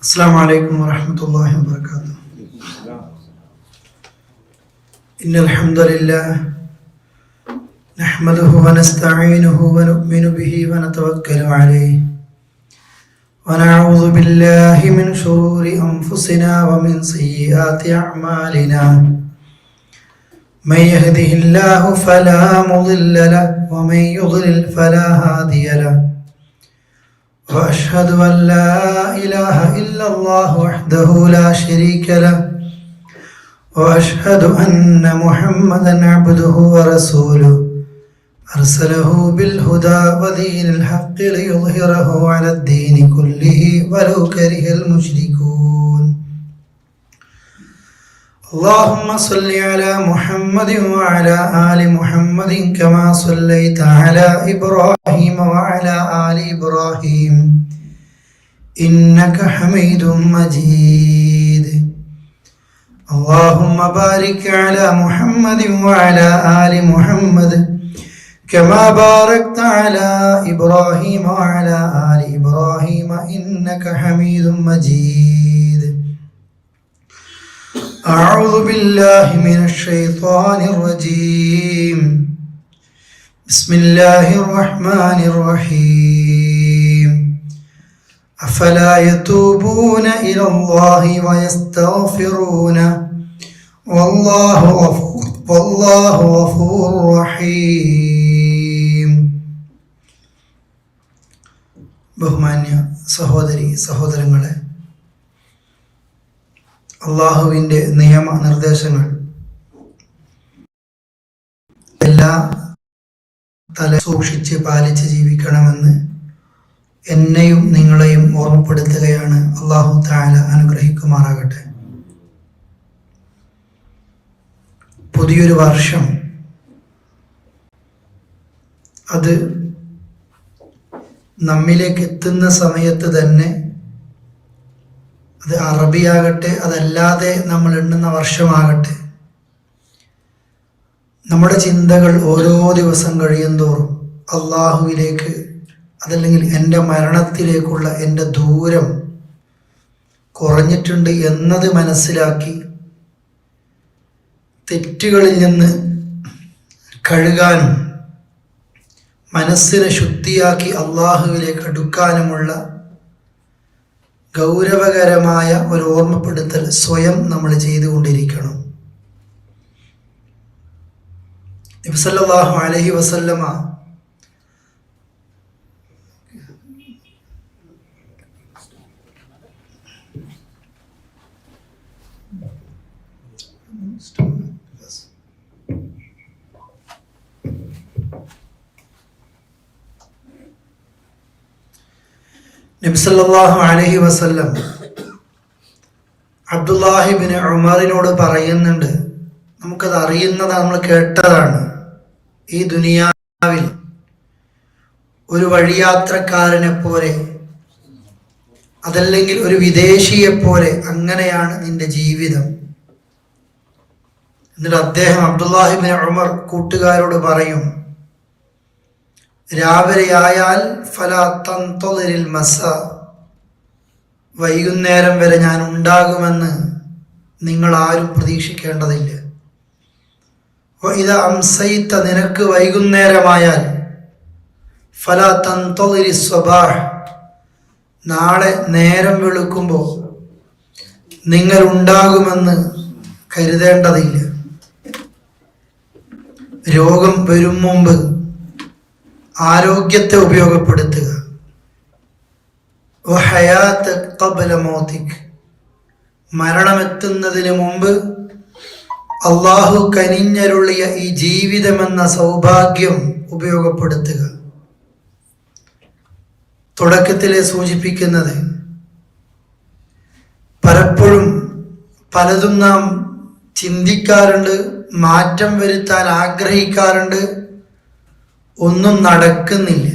السلام عليكم ورحمة الله وبركاته. إن الحمد لله نحمده ونستعينه ونؤمن به ونتوكل عليه ونعوذ بالله من شرور أنفسنا ومن سيئات أعمالنا. من يهده الله فلا مضل له ومن يضلل فلا هادي له. وأشهد أن لا إله إلا الله وحده لا شريك له وأشهد أن محمدا عبده ورسوله أرسله بالهدى ودين الحق ليظهره على الدين كله ولو كره المشركون. اللهم صل على محمد وعلى آل محمد كما صليت على إبراهيم وعلى آل إبراهيم إنك حميد مجيد. اللهم بارك على محمد وعلى آل محمد كما باركت على إبراهيم وعلى آل إبراهيم إنك حميد مجيد. أعوذ بالله من الشيطان الرجيم. بسم الله الرحمن الرحيم. أفلا يتوبون إلى الله ويستغفرونه والله غفور رحيم. ബഹുമാന്യ സഹോദരി സഹോദരങ്ങളെ, അള്ളാഹുവിൻ്റെ നിയമനിർദ്ദേശങ്ങൾ എല്ലാ തല സൂക്ഷിച്ച് പാലിച്ച് ജീവിക്കണമെന്ന് എന്നെയും നിങ്ങളെയും ഓർമ്മപ്പെടുത്തുകയാണ്. അള്ളാഹു തആല അനുഗ്രഹിക്കുമാറാകട്ടെ. പുതിയൊരു വർഷം അത് നമ്മിലേക്ക് എത്തുന്ന സമയത്ത് തന്നെ അത് അറബിയാകട്ടെ അതല്ലാതെ നമ്മൾ എണ്ണുന്ന വർഷമാകട്ടെ, നമ്മുടെ ചിന്തകൾ ഓരോ ദിവസം കഴിയുന്തോറും അള്ളാഹുവിലേക്ക് അതല്ലെങ്കിൽ എൻ്റെ മരണത്തിലേക്കുള്ള എൻ്റെ ദൂരം കുറഞ്ഞിട്ടുണ്ട് എന്നത് മനസ്സിലാക്കി തെറ്റുകളിൽ നിന്ന് കഴുകാനും മനസ്സിനെ ശുദ്ധിയാക്കി അള്ളാഹുവിലേക്ക് അടുക്കാനുമുള്ള ഗൗരവകരമായ ഒരു ഓർമ്മപ്പെടുത്തൽ സ്വയം നമ്മൾ ചെയ്തുകൊണ്ടിരിക്കണം. നബി സല്ലല്ലാഹു അലൈഹി വസല്ലമ നബി സല്ലല്ലാഹു അലൈഹി വസല്ലം അബ്ദുല്ലാഹി ഇബ്നു ഉമറിനോട് പറയുന്നുണ്ട്, നമുക്കത് അറിയുന്നതാണ്, നമ്മൾ കേട്ടതാണ്. ഈ ദുനിയാവിൽ ഒരു വഴിയാത്രക്കാരനെ പോലെ അതല്ലെങ്കിൽ ഒരു വിദേശിയെ പോലെ അങ്ങനെയാണ് നിന്റെ ജീവിതം. എന്നിട്ട് അദ്ദേഹം അബ്ദുല്ലാഹി ഇബ്നു ഉമർ കൂട്ടുകാരോട് പറയും, രാവിലെയായാൽ ഫലാ തൻതളിരിൽ മസാ, വൈകുന്നേരം വരെ ഞാൻ ഉണ്ടാകുമെന്ന് നിങ്ങൾ ആരും പ്രതീക്ഷിക്കേണ്ടതില്ല. വഇദാ അംസൈത, നിനക്ക് വൈകുന്നേരമായാൽ ഫലാ തൻതളിരി സ്വബാഹ്, നാളെ നേരം വെളുക്കുമ്പോൾ നിങ്ങൾ ഉണ്ടാകുമെന്ന് കരുതേണ്ടതില്ല. രോഗം വരും മുമ്പ് ആരോഗ്യത്തെ ഉപയോഗപ്പെടുത്തുക. മരണമെത്തുന്നതിന് മുമ്പ് അള്ളാഹു കനിഞ്ഞരുളിയ ഈ ജീവിതമെന്ന സൗഭാഗ്യം ഉപയോഗപ്പെടുത്തുക. തുടക്കത്തിലെ സൂചിപ്പിക്കുന്നത്, പലപ്പോഴും പലതും നാം ചിന്തിക്കാറുണ്ട്, മാറ്റം വരുത്താൻ ആഗ്രഹിക്കാറുണ്ട്, ഒന്നും നടക്കുന്നില്ല.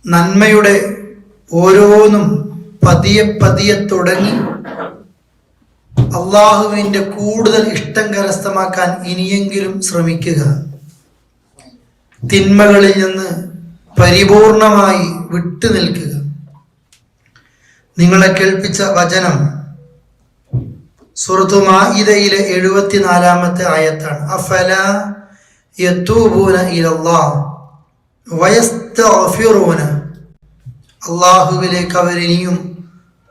നന്മയുടെ ഓരോന്നും പതിയെ പതിയെ തുടങ്ങി അള്ളാഹുവിൻ്റെ കൂടുതൽ ഇഷ്ടം കരസ്ഥമാക്കാൻ ഇനിയെങ്കിലും ശ്രമിക്കുക. തിന്മകളിൽ നിന്ന് പരിപൂർണമായി വിട്ടു നിൽക്കുക. നിങ്ങളെ കേൾപ്പിച്ച വചനം സൂറത്തു മാഇദയിലെ 74-ാമത്തെ ആയത്താണ്. അഫലാ യതൂബൂന ഇലല്ലാഹ് വയസ്തഗ്ഫിറൂന, അല്ലാഹുവിലേക്ക് അവരിനിയും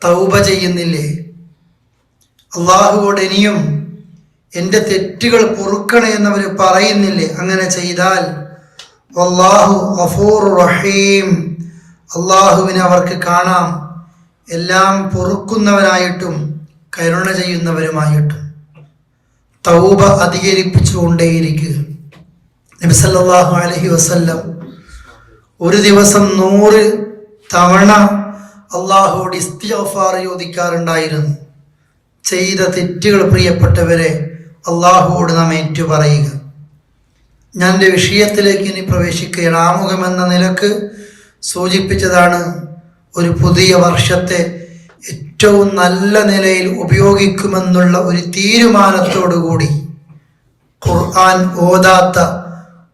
തൗബ ചെയ്യുന്നില്ലേ? അല്ലാഹുവോട് ഇനിയും എൻ്റെ തെറ്റുകൾ പൊറുക്കണേ എന്നവർ പറയുന്നില്ലേ? അങ്ങനെ ചെയ്താൽ വല്ലാഹു ഗഫൂറുർ റഹീം, അല്ലാഹുവിനെ അവർക്ക് കാണാം എല്ലാം പൊറുക്കുന്നവനായിട്ടും കരുണ ചെയ്യുന്നവരുമായിട്ടും. തൗബ അധികരിപ്പിച്ചുകൊണ്ടേയിരിക്കുക. നബി സല്ലല്ലാഹു അലൈഹി വസല്ലം ഒരു ദിവസം 100 തവണ അല്ലാഹുവോട് ഇസ്തിഗ്ഫാർ ചോദിക്കാറുണ്ടായിരുന്നു. ചെയ്ത തെറ്റുകൾ പ്രിയപ്പെട്ടവരെ അല്ലാഹുവോട് നാം ഏറ്റു പറയുക. ഞാൻ എൻ്റെ വിഷയത്തിലേക്ക് ഇനി പ്രവേശിക്കുകയാണ്. ആമുഖമെന്ന നിലക്ക് സൂചിപ്പിച്ചതാണ് ഒരു പുതിയ വർഷത്തെ ഏറ്റവും നല്ല നിലയിൽ ഉപയോഗിക്കുമെന്നുള്ള ഒരു തീരുമാനത്തോടുകൂടി ഖുർആൻ ഓതാത്ത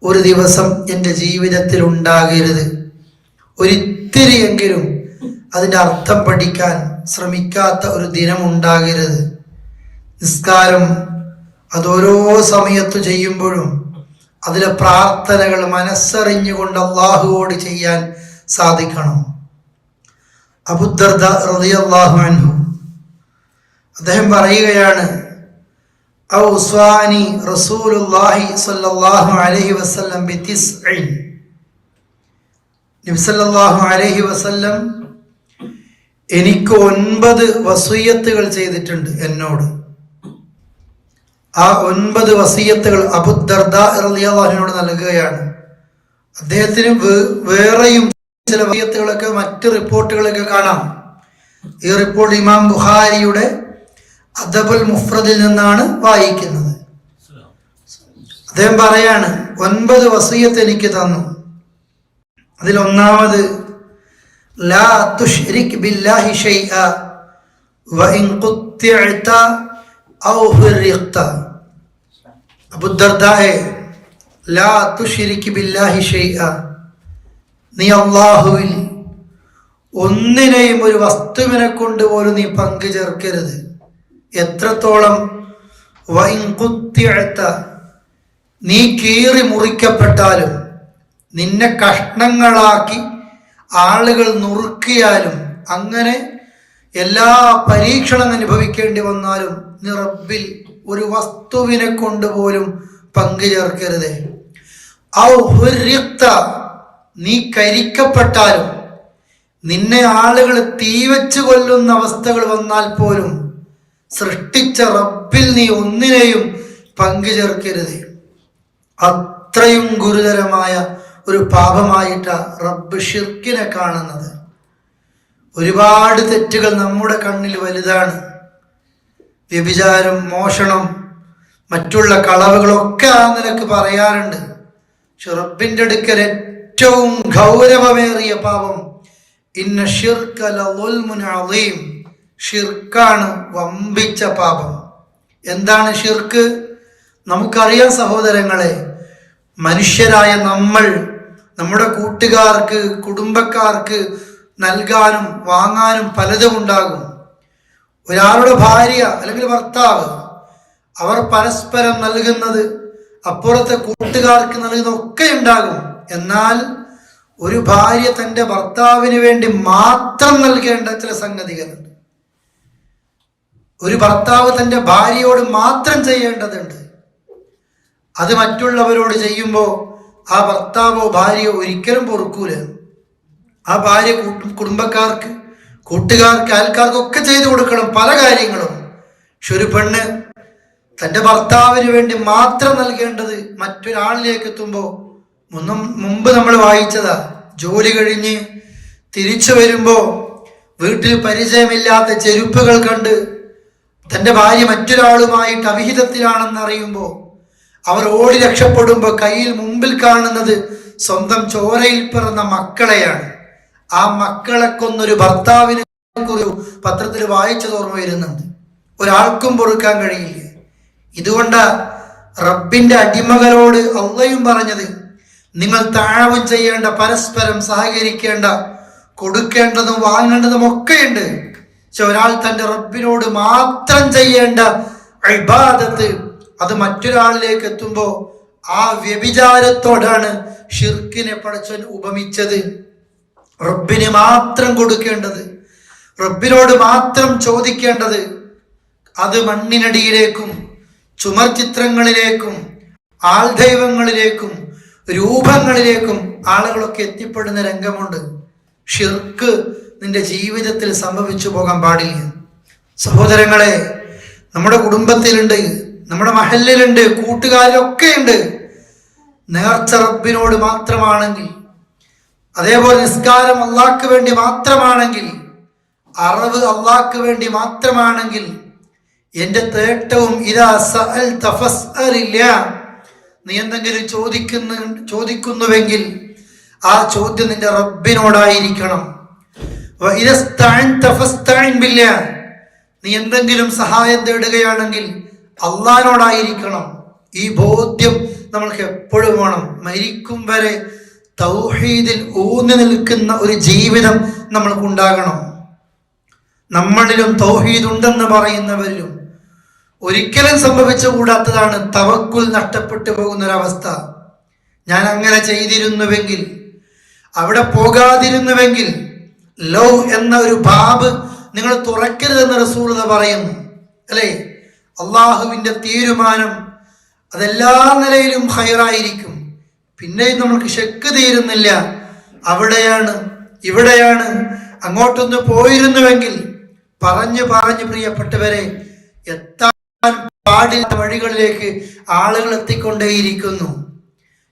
ഒരു ദിവസം എൻ്റെ ജീവിതത്തിൽ ഉണ്ടാകരുത്. ഒരിത്തിരിയെങ്കിലും അതിൻ്റെ അർത്ഥം പഠിക്കാൻ ശ്രമിക്കാത്ത ഒരു ദിനം ഉണ്ടാകരുത്. നിസ്കാരം അതോരോ സമയത്ത് ചെയ്യുമ്പോഴും അതിലെ പ്രാർത്ഥനകൾ മനസ്സറിഞ്ഞുകൊണ്ട് അല്ലാഹുവോട് ചെയ്യാൻ സാധിക്കണം. അബൂദർദ റളിയല്ലാഹു അൻഹു അദ്ദേഹം പറയുകയാണ്, ഔസ്വാനി റസൂലുള്ളാഹി സ്വല്ലല്ലാഹു അലൈഹി വസല്ലം ബിതിസ്ഇൻ, നബി സല്ലല്ലാഹു അലൈഹി വസല്ലം എനിക്ക് 9 വസിയ്യത്തുകൾ ചെയ്തിട്ടുണ്ട് എന്നോട്. ആ 9 വസിയ്യത്തുകൾ അബൂദർദ റളിയല്ലാഹു അൻഹുവിനോട് നൽകുകയാണ്. അദ്ദേഹത്തിന് വേറെയും ചില വസിയ്യത്തുകളൊക്കെ മറ്റ് റിപ്പോർട്ടുകളൊക്കെ കാണാം. ഈ റിപ്പോർട്ട് ഇമാം ബുഖാരിയുടെ അദബുൽ മുഫ്രദിൽ നിന്നാണ് വായിക്കുന്നത്. അദ്ദേഹം പറയാണ്, 9 വസിയ്യത്ത് എനിക്ക് തന്നു. അതിൽ ഒന്നാമത് ലാ തുശ്രിക് ബില്ലാഹി ഷൈഅ വഇൻ ഖുത്തിഅത ഔ ഹുരിഖ്ത. അബൂദർദായെ, ലാ തുശ്രിക് ബില്ലാഹി ഷൈഅ, നീ അല്ലാഹുവിൽ ഒന്നിനെയും ഒരു വസ്തുവിനെ കൊണ്ട് പോലും നീ പങ്കു ചേർക്കരുത്. എത്രത്തോളം? വഇൻ ഖുത്തിഅത, നീ കീറി മുറിക്കപ്പെട്ടാലും, നിന്നെ കഷ്ണങ്ങളാക്കി ആളുകൾ നുറുക്കിയാലും, അങ്ങനെ എല്ലാ പരീക്ഷണം അനുഭവിക്കേണ്ടി വന്നാലും നീ റബ്ബിൽ ഒരു വസ്തുവിനെ കൊണ്ടുപോലും പങ്കു ചേർക്കരുത്. ഔ ഹുരിഖ്ത, നീ കരിക്കപ്പെട്ടാലും, നിന്നെ ആളുകൾ തീവച്ച് കൊല്ലുന്ന അവസ്ഥകൾ വന്നാൽ പോലും സൃഷ്ടിച്ച റബ്ബിൽ നീ ഒന്നിനെയും പങ്കു ചേർക്കരുത്. അത്രയും ഗുരുതരമായ ഒരു പാപമായിട്ടാ റബ്ബ് ഷിർക്കിനെ കാണുന്നത്. ഒരുപാട് തെറ്റുകൾ നമ്മുടെ കണ്ണിൽ വലുതാണ്. വ്യഭിചാരം, മോഷണം, മറ്റുള്ള കളവുകളൊക്കെ ആ നിലക്ക് പറയാറുണ്ട്. പക്ഷെ റബ്ബിന്റെ അടുക്കൽ ഏറ്റവും ഗൗരവമേറിയ പാപം ഇന്ന ശിർക ലളുൽമുൻ അളീം, ഷിർക്കാണ് വമ്പിച്ച പാപം. എന്താണ് ഷിർക്ക്? നമുക്കറിയാം സഹോദരങ്ങളെ, മനുഷ്യരായ നമ്മൾ നമ്മുടെ കൂട്ടുകാർക്ക്, കുടുംബക്കാർക്ക് നൽകാനും വാങ്ങാനും പലതും ഉണ്ടാകും. ഒരാളുടെ ഭാര്യ അല്ലെങ്കിൽ ഭർത്താവ്, അവർ പരസ്പരം നൽകുന്നത്, അപ്പുറത്തെ കൂട്ടുകാർക്ക് നൽകുന്ന ഒക്കെ ഉണ്ടാകും. എന്നാൽ ഒരു ഭാര്യ തൻ്റെ ഭർത്താവിന് വേണ്ടി മാത്രം നൽകേണ്ട ചില സംഗതികളുണ്ട്. ഒരു ഭർത്താവ് തൻ്റെ ഭാര്യയോട് മാത്രം ചെയ്യേണ്ടതുണ്ട്. അത് മറ്റുള്ളവരോട് ചെയ്യുമ്പോൾ ആ ഭർത്താവോ ഭാര്യയോ ഒരിക്കലും പൊറുക്കൂല. ആ ഭാര്യ കുടുംബക്കാർക്ക്, കൂട്ടുകാർക്ക്, അയൽക്കാർക്കൊക്കെ ചെയ്തു കൊടുക്കണം പല കാര്യങ്ങളും. പക്ഷെ ഒരു പെണ്ണ് തൻ്റെ ഭർത്താവിന് വേണ്ടി മാത്രം നൽകേണ്ടത് മറ്റൊരാളിലേക്ക് എത്തുമ്പോൾ, മുമ്പ് നമ്മൾ വായിച്ചതാ, ജോലി കഴിഞ്ഞ് തിരിച്ചു വരുമ്പോൾ വീട്ടിൽ പരിചയമില്ലാത്ത ചെരുപ്പുകൾ കണ്ട് തൻ്റെ ഭാര്യ മറ്റൊരാളുമായിട്ട് അവിഹിതത്തിലാണെന്ന് അറിയുമ്പോൾ അവർ ഓടി രക്ഷപ്പെടുമ്പോൾ കയ്യിൽ മുമ്പിൽ കാണുന്നത് സ്വന്തം ചോരയിൽ പിറന്ന മക്കളെയാണ്. ആ മക്കളെ കൊന്നൊരു ഭർത്താവിനെ കുറിച്ച് പത്രത്തിൽ വായിച്ചത് ഓർമ്മ വരുന്നുണ്ട്. ഒരാൾക്കും പൊറുക്കാൻ കഴിയില്ല. ഇതുകൊണ്ട് റബ്ബിന്റെ അടിമകളോട് അള്ളയും പറഞ്ഞത്, നിങ്ങൾ താഴവും ചെയ്യേണ്ട, പരസ്പരം സഹകരിക്കേണ്ട, കൊടുക്കേണ്ടതും വാങ്ങേണ്ടതും ഒക്കെയുണ്ട്. പക്ഷെ ഒരാൾ തൻ്റെ റബ്ബിനോട് മാത്രം ചെയ്യേണ്ട ഇബാദത്ത് അത് മറ്റൊരാളിലേക്ക് എത്തുമ്പോൾ ആ വ്യഭിചാരത്തോടാണ് ഷിർക്കിനെ പടച്ചവൻ ഉപമിച്ചത്. റബ്ബിന് മാത്രം കൊടുക്കേണ്ടത്, റബ്ബിനോട് മാത്രം ചോദിക്കേണ്ടത്, അത് മണ്ണിനടിയിലേക്കും ചുമർ ചിത്രങ്ങളിലേക്കും ആൾ ദൈവങ്ങളിലേക്കും രൂപങ്ങളിലേക്കും ആളുകളൊക്കെ എത്തിപ്പെടുന്ന രംഗമുണ്ട്. ഷിർക്ക് നിന്റെ ജീവിതത്തിൽ സംഭവിച്ചു പോകാൻ പാടില്ല. സഹോദരങ്ങളെ, നമ്മുടെ കുടുംബത്തിലുണ്ട്, നമ്മുടെ മഹല്ലിലുണ്ട്, കൂട്ടുകാരിലൊക്കെ ഉണ്ട്. നേർച്ച റബ്ബിനോട് മാത്രമാണെങ്കിൽ, അതേപോലെ നിസ്കാരം അള്ളാഹ്ക്ക് വേണ്ടി മാത്രമാണെങ്കിൽ, അറിവ് അള്ളാഹ്ക്ക് വേണ്ടി മാത്രമാണെങ്കിൽ, എൻ്റെ തേട്ടവും ഇതാ സഅൽത ഫസ്അലില്ല, നീ എന്തെങ്കിലും ചോദിക്കുന്നുവെങ്കിൽ ആ ചോദ്യം നിന്റെ റബ്ബിനോടായിരിക്കണം. നീ എന്തെങ്കിലും സഹായം തേടുകയാണെങ്കിൽ അള്ളാഹിനോടായിരിക്കണം. ഈ ബോധ്യം നമ്മൾക്ക് എപ്പോഴും വേണം. മരിക്കും വരെ തൗഹീദിൽ ഊന്നി നിൽക്കുന്ന ഒരു ജീവിതം നമ്മൾക്കുണ്ടാകണം. നമ്മളിലും തൗഹീദ് ഉണ്ടെന്ന് പറയുന്നവരിലും ഒരിക്കലും സംഭവിച്ചുകൂടാത്തതാണ് തവക്കുൽ നഷ്ടപ്പെട്ടു പോകുന്നൊരവസ്ഥ. ഞാൻ അങ്ങനെ ചെയ്തിരുന്നുവെങ്കിൽ, അവിടെ പോകാതിരുന്നുവെങ്കിൽ, ലൗ എന്ന ഒരു ബാബ് നിങ്ങൾ തുറക്കരുതെന്ന് റസൂൽ പറയുന്നു, അല്ലേ? അള്ളാഹുവിൻ്റെ തീരുമാനം അതെല്ലാ നിലയിലും ഖൈറായിരിക്കും. പിന്നെയും നമ്മൾക്ക് ശക്ക് തീരുന്നില്ല, അവിടെയാണ് ഇവിടെയാണ്, അങ്ങോട്ടൊന്ന് പോയിരുന്നുവെങ്കിൽ. പറഞ്ഞു പ്രിയപ്പെട്ടവരെ, എത്താൻ പാടില്ല വഴികളിലേക്ക് ആളുകൾ എത്തിക്കൊണ്ടേയിരിക്കുന്നു.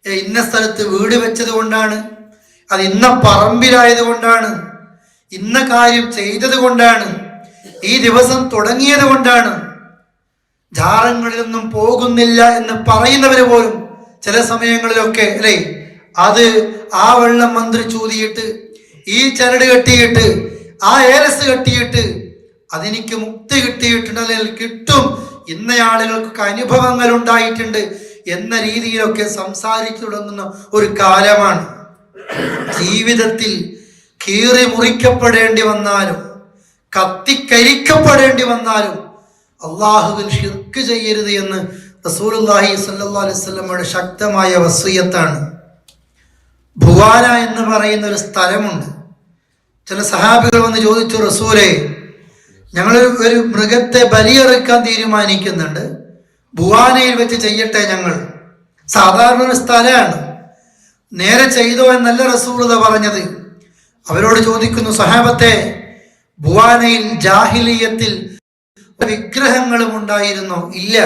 ഇന്ന സ്ഥലത്ത് വീട് വെച്ചത് കൊണ്ടാണ്, അത് ഇന്ന പറമ്പിലായത് കൊണ്ടാണ്, ഇന്ന കാര്യം ചെയ്തത് കൊണ്ടാണ്, ഈ ദിവസം തുടങ്ങിയത് കൊണ്ടാണ്. ജാറങ്ങളിലൊന്നും പോകുന്നില്ല എന്ന് പറയുന്നവര് പോലും ചില സമയങ്ങളിലൊക്കെ, അല്ലേ, അത് ആ വെള്ളം മന്ത്രി ചൂതിയിട്ട്, ഈ ചരട് കെട്ടിയിട്ട്, ആ ഏലസ് കെട്ടിയിട്ട്, അതെനിക്ക് മുക്തി കിട്ടിയിട്ടുണ്ട്, അല്ലെങ്കിൽ കിട്ടും, ഇന്ന ആളുകൾക്കൊക്കെ അനുഭവങ്ങൾ ഉണ്ടായിട്ടുണ്ട് എന്ന രീതിയിലൊക്കെ സംസാരിച്ചു തുടങ്ങുന്ന ഒരു കാലമാണ്. ജീവിതത്തിൽ കീറി മുറിക്കപ്പെടേണ്ടി വന്നാലും കത്തിക്കരിക്കപ്പെടേണ്ടി വന്നാലും അള്ളാഹുവിൽ ഷിർക്ക് ചെയ്യരുത് എന്ന് റസൂലുള്ളാഹി സ്വല്ലല്ലാഹു അലൈഹി വസല്ലമയുടെ ശക്തമായ വസിയ്യത്താണ്. ഭുവാന എന്ന് പറയുന്ന ഒരു സ്ഥലമുണ്ട്. ചില സഹാബികൾ വന്ന് ചോദിച്ചു, റസൂലേ, ഞങ്ങൾ ഒരു മൃഗത്തെ ബലിയെറുക്കാൻ തീരുമാനിക്കുന്നുണ്ട്, ഭുവാനയിൽ വെച്ച് ചെയ്യട്ടെ. ഞങ്ങൾ സാധാരണ ഒരു സ്ഥലമാണ്, നേരെ ചെയ്തോ എന്നല്ല റസൂലുള്ളാഹി പറഞ്ഞത്. അവരോട് ചോദിക്കുന്നു, സഹാബത്തെ, ഭുവാനയിൽ ജാഹിലിയത്തിൽ വിഗ്രഹങ്ങളും ഉണ്ടായിരുന്നോ? ഇല്ല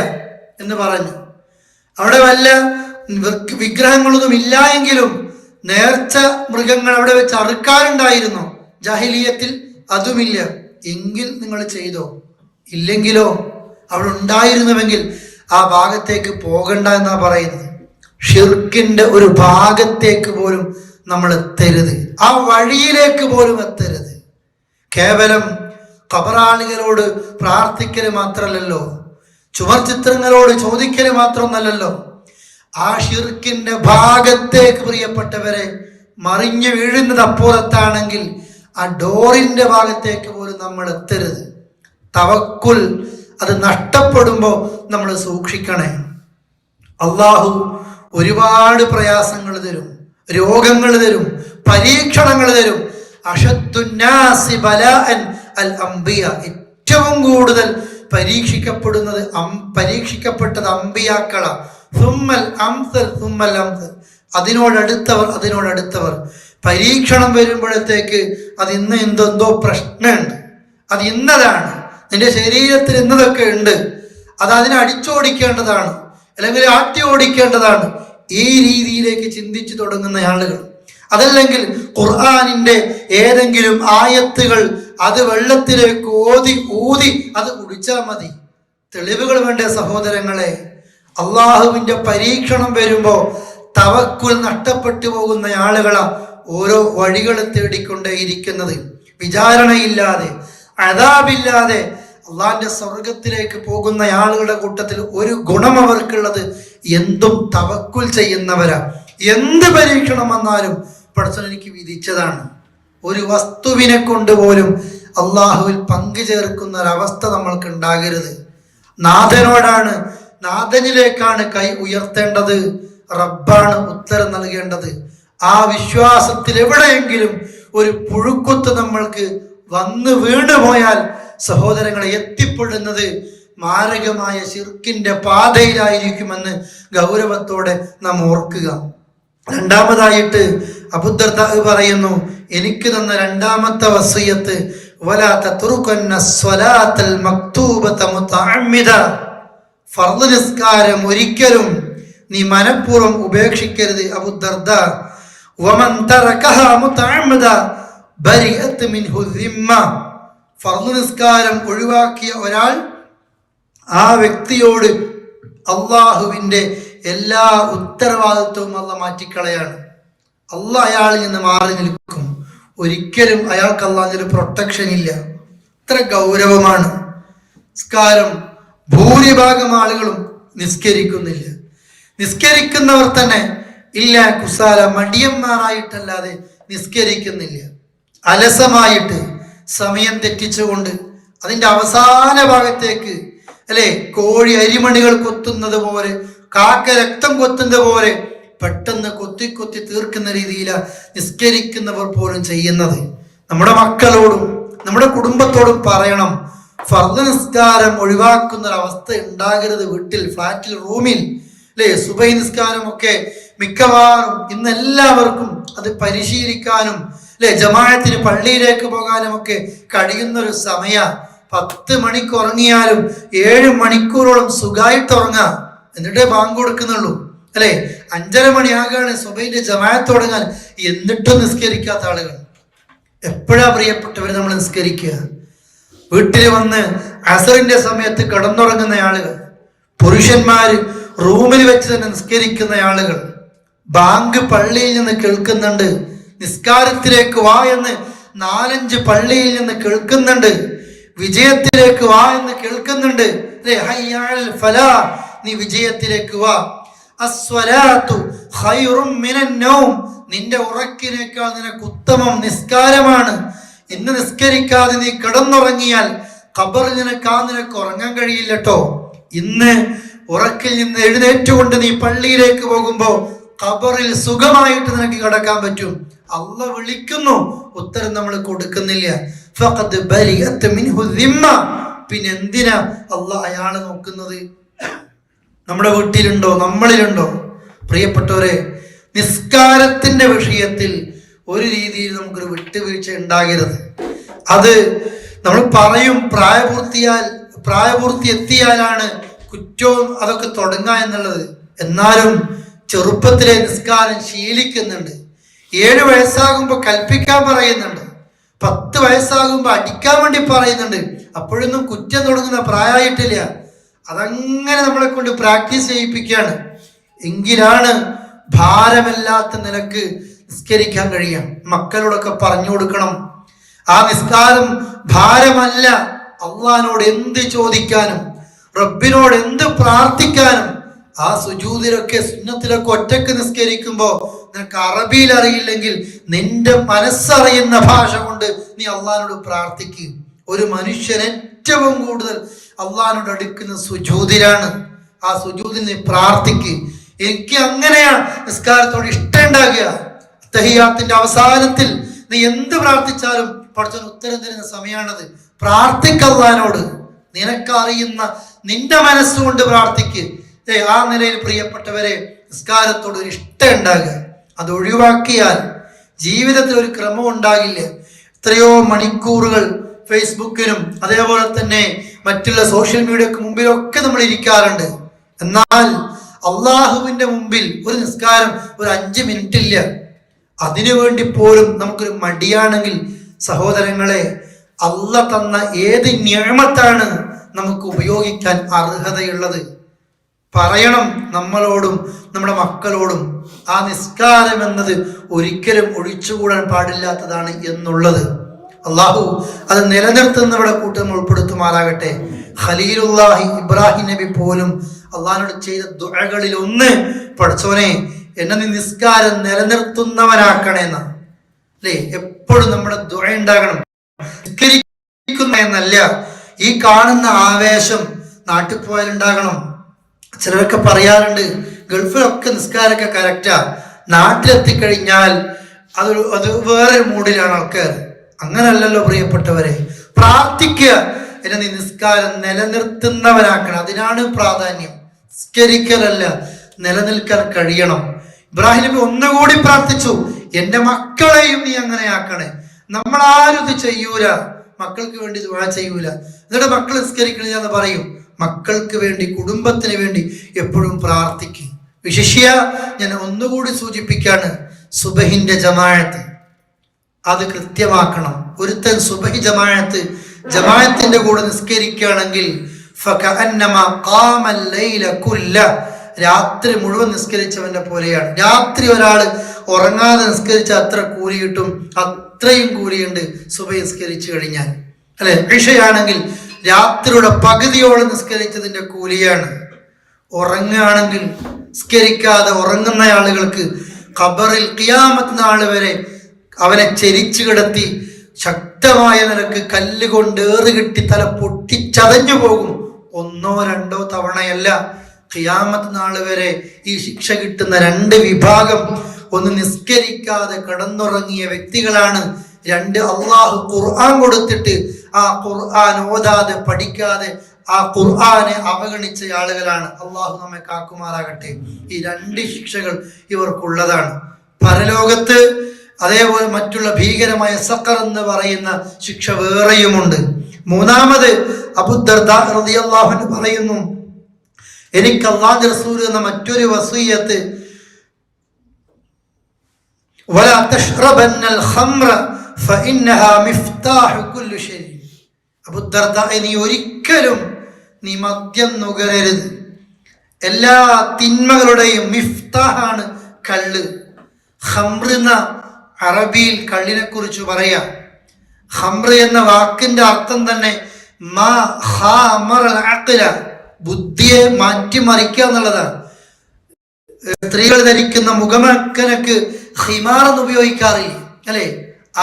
എന്ന് പറഞ്ഞു. അവിടെ വല്ല വിഗ്രഹങ്ങളൊന്നും ഇല്ല എങ്കിലും നേർച്ച മൃഗങ്ങൾ അവിടെ വെച്ച് അറുക്കാറുണ്ടായിരുന്നോ? ജാഹിലിയത്തിൽ അതുമില്ല. എങ്കിൽ നിങ്ങൾ ചെയ്തോ. ഇല്ലെങ്കിലോ, അവിടെ ഉണ്ടായിരുന്നുവെങ്കിൽ ആ ഭാഗത്തേക്ക് പോകണ്ട എന്നാ പറയുന്നത്. ഷിർക്കിന്റെ ഒരു ഭാഗത്തേക്ക് പോലും നമ്മൾ എത്തരുത്, ആ വഴിയിലേക്ക് പോലും എത്തരുത്. കേവലം ഖബറാളികളോട് പ്രാർത്ഥിക്കല് മാത്രമല്ലല്ലോ, ചുമർ ചിത്രങ്ങളോട് ചോദിക്കല് മാത്രമൊന്നല്ലല്ലോ, ആ ഷിർക്കിന്റെ ഭാഗത്തേക്ക് പ്രിയപ്പെട്ടവരെ മറിഞ്ഞു വീഴുന്നത് അപ്പുറത്താണെങ്കിൽ ആ ഡോറിന്റെ ഭാഗത്തേക്ക് പോലും നമ്മൾ എത്തരുത്. തവക്കുൽ അത് നഷ്ടപ്പെടുമ്പോൾ നമ്മൾ സൂക്ഷിക്കണേ. അള്ളാഹു ഒരുപാട് പ്രയാസങ്ങൾ തരും, രോഗങ്ങൾ തരും, പരീക്ഷണങ്ങൾ തരും. അഷദ്ദുന്നാസി ബലാഅൻ അൽ അംബിയ, ഏറ്റവും കൂടുതൽ പരീക്ഷിക്കപ്പെട്ടത് അംബിയാക്കളാ. സുമ്മൽ അംസൽ സുമ്മൽ അംസൽ, അതിനോടടുത്തവർ. പരീക്ഷണം വരുമ്പോഴത്തേക്ക് അത് ഇന്ന് എന്തെന്തോ പ്രശ്നമുണ്ട്, അത് ഇന്നതാണ്, നിന്റെ ശരീരത്തിൽ ഇന്നതൊക്കെ ഉണ്ട്, അത് അതിനെ അടിച്ചോടിക്കേണ്ടതാണ്, അല്ലെങ്കിൽ ആട്ടി ഓടിക്കേണ്ടതാണ്. ഈ രീതിയിലേക്ക് ചിന്തിച്ചു തുടങ്ങുന്ന ആളുകൾ, അതല്ലെങ്കിൽ ഖുർആനിന്റെ ഏതെങ്കിലും ആയത്തുകൾ അത് വെള്ളത്തിലേക്ക് ഊതി അത് കുടിച്ചാൽ മതി. തെളിവുകൾ വേണ്ട സഹോദരങ്ങളെ. അള്ളാഹുവിന്റെ പരീക്ഷണം വരുമ്പോ തവക്കുൽ നഷ്ടപ്പെട്ടു പോകുന്ന ആളുകളാ ഓരോ വഴികൾ തേടിക്കൊണ്ടേയിരിക്കുന്നത്. വിചാരണയില്ലാതെ, അദാബില്ലാതെ അള്ളാഹിന്റെ സ്വർഗത്തിലേക്ക് പോകുന്ന ആളുകളുടെ കൂട്ടത്തിൽ ഒരു ഗുണം അവർക്കുള്ളത്, എന്തും തവക്കുൽ ചെയ്യുന്നവരാ. എന്ത് പരീക്ഷണം വന്നാലും പടച്ചവൻ എനിക്ക് വിധിച്ചതാണ്. ഒരു വസ്തുവിനെ കൊണ്ട് പോലും അള്ളാഹുവിൽ പങ്കുചേർക്കുന്ന ഒരവസ്ഥ നമ്മൾക്ക് ഉണ്ടാകരുത്. നാഥനോടാണ്, നാഥനിലേക്കാണ് കൈ ഉയർത്തേണ്ടത്. റബ്ബാണ് ഉത്തരം നൽകേണ്ടത്. ആ വിശ്വാസത്തിൽ എവിടെയെങ്കിലും ഒരു പുഴുക്കുത്ത് നമ്മൾക്ക് വന്ന് വീണുപോയാൽ സഹോദരങ്ങളെ എത്തിപ്പെടുന്നത് മാരകമായ ശിർക്കിന്റെ പാതയിലായിരിക്കുമെന്ന് ഗൗരവത്തോടെ നാം ഓർക്കുക. രണ്ടാമതായിട്ട് അബൂദർദാ പറയുന്നു, എനിക്ക് തന്ന രണ്ടാമത്തെ വസിയത്ത് വലാ തത്റുകന്ന സ്വലാത്തൽ മക്തൂബത മുതഅമ്മിദ, ഫർദ് നിസ്കാരം ഒരിക്കലും നീ മനഃപൂർവ്വം ഉപേക്ഷിക്കരുത് അബൂദർദാ. വമൻ തറകഹ മുതഅമ്മിദ ബരിഅത് മിൻഹു ദിമ്മ, ഫർദ് നിസ്കാരം ഒഴിവാക്കിയ ഒരാൾ ആ വ്യക്തിയോട് അള്ളാഹുവിൻ്റെ എല്ലാ ഉത്തരവാദിത്വവും അള്ളാഹ് മാറ്റിക്കളയാണ്. അള്ളാഹ് അയാളിൽ നിന്ന് മാറി നിൽക്കും. ഒരിക്കലും അയാൾക്ക് അള്ളാഹിന്റെ പ്രൊട്ടക്ഷൻ ഇല്ല. ഇത്ര ഗൗരവമാണ് നിസ്കാരം. ഭൂരിഭാഗം ആളുകളും നിസ്കരിക്കുന്നില്ല. നിസ്കരിക്കുന്നവർ തന്നെ ഇല്ല കുസാല മടിയന്മാരായിട്ടല്ലാതെ നിസ്കരിക്കുന്നില്ല. അലസമായിട്ട് സമയം തെറ്റിച്ചുകൊണ്ട് അതിൻ്റെ അവസാന ഭാഗത്തേക്ക് അല്ലെ, കോഴി അരിമണികൾ കൊത്തുന്നത് പോലെ, കാക്ക രക്തം കൊത്തുന്നത് പോലെ പെട്ടെന്ന് കൊത്തി കൊത്തി തീർക്കുന്ന രീതിയിലാണ് നിസ്കരിക്കുന്നവർ പോലും ചെയ്യുന്നത്. നമ്മുടെ മക്കളോടും നമ്മുടെ കുടുംബത്തോടും പറയണം, ഫർദ് നിസ്കാരം ഒഴിവാക്കുന്ന ഒരവസ്ഥ ഉണ്ടാകരുത് വീട്ടിൽ, ഫ്ലാറ്റിൽ, റൂമിൽ അല്ലെ. സുബൈ നിസ്കാരമൊക്കെ മിക്കവാറും ഇന്ന് എല്ലാവർക്കും അത് പരിശീലിക്കാനും അല്ലെ ജമാഅത്തിന് പള്ളിയിലേക്ക് പോകാനും ഒക്കെ കഴിയുന്ന ഒരു സമയ. 10 മണിക്ക് ഉറങ്ങിയാലും 7 മണിക്കൂറോളം സുഖമായിട്ട് ഉറങ്ങാം, എന്നിട്ടേ ബാങ്ക് കൊടുക്കുന്നുള്ളൂ അല്ലെ. 5:30 മണിയാകാണ് സുബൈന്റെ ജമാഅത്ത് തുടങ്ങാൻ, എന്നിട്ടും നിസ്കരിക്കാത്ത ആളുകൾ. എപ്പോഴാ പ്രിയപ്പെട്ടവർ നമ്മൾ നിസ്കരിക്കുക? വീട്ടിൽ വന്ന് അസറിന്റെ സമയത്ത് കിടന്നുറങ്ങുന്ന ആളുകൾ, പുരുഷന്മാര് റൂമിൽ വെച്ച് തന്നെ നിസ്കരിക്കുന്ന ആളുകൾ, ബാങ്ക് പള്ളിയിൽ നിന്ന് കേൾക്കുന്നുണ്ട്, നിസ്കാരത്തിലേക്ക് വാ എന്ന് 4-5 പള്ളിയിൽ നിന്ന് കേൾക്കുന്നുണ്ട്, വിജയത്തിലേക്ക് വാ എന്ന് കേൾക്കുന്നുണ്ട്. നീ വിജയത്തിലേക്ക് വാ. അസ്വലാത്തു ഖൈറും മിനൻ നൗം, നിന്റെ ഉറക്കിനേക്കാൾ നിനക്ക് ഉത്തമം നിസ്കാരമാണ്. ഇന്ന് നിസ്കരിക്കാതെ നീ കിടന്നുറങ്ങിയാൽ ഖബറിൽ നിനക്ക് ഉറങ്ങാൻ കഴിയില്ല കേട്ടോ. ഇന്ന് ഉറക്കിൽ നിന്ന് എഴുന്നേറ്റുകൊണ്ട് നീ പള്ളിയിലേക്ക് പോകുമ്പോ ഖബറിൽ സുഖമായിട്ട് നിനക്ക് കിടക്കാൻ പറ്റും. അള്ളാഹ് വിളിക്കുന്നു, ഉത്തരം നമ്മൾ കൊടുക്കുന്നില്ല. ഫഖദ് ബരിഅത് മിൻഹു ദിമ്മ, പിന്നെ എന്തിനാ അള്ളാഹ് അയാളെ നോക്കുന്നത്? നമ്മുടെ വീട്ടിലുണ്ടോ, നമ്മളിലുണ്ടോ? പ്രിയപ്പെട്ടവരെ, നിസ്കാരത്തിന്റെ വിഷയത്തിൽ ഒരു രീതിയിൽ നമുക്കൊരു വിട്ടുവീഴ്ച ഉണ്ടാകരുത്. അത് നമ്മൾ പറയും പ്രായപൂർത്തി എത്തിയാലാണ് കുറ്റവും അതൊക്കെ തുടങ്ങുക എന്നുള്ളത്. എന്നാലും ചെറുപ്പത്തിലെ നിസ്കാരം ശീലിക്കുന്നുണ്ട്. 7 വയസ്സാകുമ്പോൾ കൽപ്പിക്കാൻ പറയുന്നുണ്ട്, 10 വയസ്സാകുമ്പോൾ അടിക്കാൻ വേണ്ടി പറയുന്നുണ്ട്. അപ്പോഴൊന്നും കുറ്റം തുടങ്ങുന്ന പ്രായമായിട്ടില്ല. അതങ്ങനെ നമ്മളെ കൊണ്ട് പ്രാക്ടീസ് ചെയ്യിപ്പിക്കുകയാണ്. എങ്കിലാണ് ഭാരമല്ലാത്ത നിലക്ക് നിസ്കരിക്കാൻ കഴിയാം. മക്കളോടൊക്കെ പറഞ്ഞു കൊടുക്കണം, ആ നിസ്കാരം ഭാരമല്ല. അള്ളാഹിനോട് എന്ത് ചോദിക്കാനും റബ്ബിനോട് എന്ത് പ്രാർത്ഥിക്കാനും, ആ സുജൂദിലൊക്കെ സുന്നത്തിലൊക്കെ ഒറ്റക്ക് നിസ്കരിക്കുമ്പോ നിനക്ക് അറബിയിൽ അറിയില്ലെങ്കിൽ നിന്റെ മനസ്സറിയുന്ന ഭാഷ കൊണ്ട് നീ അള്ളാഹിനോട് പ്രാർത്ഥിക്കുക. ഒരു മനുഷ്യൻ ഏറ്റവും കൂടുതൽ അള്ളാഹിനോട് അടുക്കുന്ന സുജൂദിലാണ്. ആ സുജൂദിൽ നീ പ്രാർത്ഥിക്കുക. എനിക്ക് അങ്ങനെയാണ് നിസ്കാരത്തോട് ഇഷ്ടം ഉണ്ടാകുക. തഹിയ്യാത്തിന്റെ അവസാനത്തിൽ നീ എന്ത് പ്രാർത്ഥിച്ചാലും പഠിച്ചവൻ ഉത്തരം തരുന്ന സമയമാണത്. പ്രാർത്ഥിക്കല്ലാനോട്, നിനക്കറിയുന്ന നിന്റെ മനസ്സുകൊണ്ട് പ്രാർത്ഥിക്കുക. ആ നിലയിൽ പ്രിയപ്പെട്ടവരെ, നിസ്കാരത്തോട് ഒരു ഇഷ്ടം ഉണ്ടാകുക. അത് ഒഴിവാക്കിയാൽ ജീവിതത്തിൽ ഒരു ക്രമം ഉണ്ടാകില്ല. എത്രയോ മണിക്കൂറുകൾ ഫേസ്ബുക്കിനും അതേപോലെ തന്നെ മറ്റുള്ള സോഷ്യൽ മീഡിയക്ക് മുമ്പിലൊക്കെ നമ്മൾ ഇരിക്കാറുണ്ട്. എന്നാൽ അള്ളാഹുവിന്റെ മുമ്പിൽ ഒരു നിസ്കാരം ഒരു 5 മിനിറ്റ് ഇല്ല. അതിനുവേണ്ടി പോലും നമുക്കൊരു മടിയാണെങ്കിൽ സഹോദരങ്ങളെ, അള്ളാഹ് തന്ന ഏത് നിഅമത്താണ് നമുക്ക് ഉപയോഗിക്കാൻ അർഹതയുള്ളത്? പറയണം നമ്മളോടും നമ്മുടെ മക്കളോടും, ആ നിസ്കാരം എന്നത് ഒരിക്കലും ഒഴിച്ചുകൂടാൻ പാടില്ലാത്തതാണ് എന്നുള്ളത്. അള്ളാഹു അത് നിലനിർത്തുന്നവരുടെ കൂട്ടം ഉൾപ്പെടുത്തുമാറാകട്ടെ. ഖലീലുല്ലാഹി ഇബ്രാഹിം നബി പോലും അള്ളാഹിനോട് ചെയ്ത ദുആകളിൽ ഒന്ന്, പഠിച്ചോനെ എന്നെ നീ നിസ്കാരം നിലനിർത്തുന്നവനാക്കണേന്ന. അല്ലേ? എപ്പോഴും നമ്മുടെ ദുആ ഉണ്ടാകണം. എന്നല്ല, ഈ കാണുന്ന ആവേശം നാട്ടിൽ പോയാലുണ്ടാകണം. ചിലരൊക്കെ പറയാറുണ്ട് ഗൾഫിലൊക്കെ നിസ്കാരമൊക്കെ കറക്റ്റാ, നാട്ടിലെത്തിക്കഴിഞ്ഞാൽ അത് വേറൊരു മൂഡിലാണ് ആൾക്കാർ. അങ്ങനല്ലല്ലോ പ്രിയപ്പെട്ടവരെ. പ്രാർത്ഥിക്കുക, എന്നെ നീ നിസ്കാരം നിലനിർത്തുന്നവനാക്കണം. അതിനാണ് പ്രാധാന്യം. നിസ്കരിക്കലല്ല, നിലനിൽക്കാൻ കഴിയണം. ഇബ്രാഹിം നബി ഒന്നുകൂടി പ്രാർത്ഥിച്ചു, എന്റെ മക്കളെയും നീ അങ്ങനെ ആക്കണേ. നമ്മൾ ആരും ഇത് ചെയ്യൂല, മക്കൾക്ക് വേണ്ടി ദുആ ചെയ്യൂല. എന്നിട്ട് മക്കൾ നിസ്കരിക്കണില്ല എന്ന് പറയും. മക്കൾക്ക് വേണ്ടി, കുടുംബത്തിന് വേണ്ടി എപ്പോഴും പ്രാർത്ഥിക്കും. വിശിഷ്യ ഞാൻ ഒന്നുകൂടി സൂചിപ്പിക്കാണ്, സുബഹിന്റെ ജമാഅത്ത് അത് കൃത്യമാക്കണം. ഒരുത്തൻ സുബഹി ജമാഅത്തിന്റെ കൂടെ നിസ്കരിക്കുകയാണെങ്കിൽ രാത്രി മുഴുവൻ നിസ്കരിച്ചവന്റെ പോലെയാണ്. രാത്രി ഒരാള് ഉറങ്ങാതെ നിസ്കരിച്ച അത്ര കൂലി കിട്ടും, അത്രയും കൂലിയുണ്ട് സുബഹി നിസ്കരിച്ചു കഴിഞ്ഞാൽ, അല്ലെ? ഇശയാണെങ്കിൽ രാത്രിയുടെ പകുതിയോളം നിസ്കരിച്ചതിന്റെ കൂലിയാണ്. ഉറങ്ങുകയാണെങ്കിൽ, നിസ്കരിക്കാതെ ഉറങ്ങുന്ന ആളുകൾക്ക് ഖബറിൽ ഖിയാമത്ത് നാൾ വരെ അവനെ ചെരിച്ചു കിടത്തി ശക്തമായ നിലക്ക് കല്ലുകൊണ്ട് ഏറുകിട്ടി തല പൊട്ടിച്ചതഞ്ഞു പോകും. ഒന്നോ രണ്ടോ തവണയല്ല, ഖിയാമത്ത് നാൾ വരെ ഈ ശിക്ഷ കിട്ടുന്ന രണ്ട് വിഭാഗം. ഒന്ന് നിസ്കരിക്കാതെ കിടന്നുറങ്ങിയ വ്യക്തികളാണ്. രണ്ട് അള്ളാഹു ഖുർആൻ കൊടുത്തിട്ട് ആ ഖുർആൻ ഓതാതെ പഠിക്കാതെ ആ ഖുർആനെ അവഗണിച്ച ആളുകളാണ്. അള്ളാഹു നമ്മെ കാക്കുമാറാകട്ടെ. ഈ രണ്ട് ശിക്ഷകൾ ഇവർക്കുള്ളതാണ്. പരലോകത്ത് അതേപോലെ മറ്റുള്ള ഭീകരമായ സഖർ എന്ന് പറയുന്ന ശിക്ഷ വേറെയുമുണ്ട്. മൂന്നാമത് അബൂദർദാ റളിയല്ലാഹു അൻഹു പറയുന്നു, എനിക്ക് അല്ലാഹുവിന്റെ റസൂൽ എന്ന മറ്റൊരു വസിയത്ത്, വലാ തശ്റബന്നൽ ഖംറ ഫഇന്നഹാ മിഫ്താഹു കുല്ലി ഷൈ. അബൂദർദാ, നീ ഒരിക്കലും നീ മദ്യം നുകരരുത്. എല്ലാ തിന്മകളുടെയും മിഫ്താഹാണ് കള്ള്. ഖംർ എന്ന അറബിയിൽ കള്ളിനെ കുറിച്ച് പറയാം. ഖംർ എന്ന വാക്കിന്റെ അർത്ഥം തന്നെ ബുദ്ധിയെ മാറ്റിമറിക്കുക എന്നുള്ളതാണ്. സ്ത്രീകൾ ധരിക്കുന്ന മുഖമക്കനക്ക് ഹിമാർ എന്ന് ഉപയോഗിക്കാറില്ല, അല്ലെ?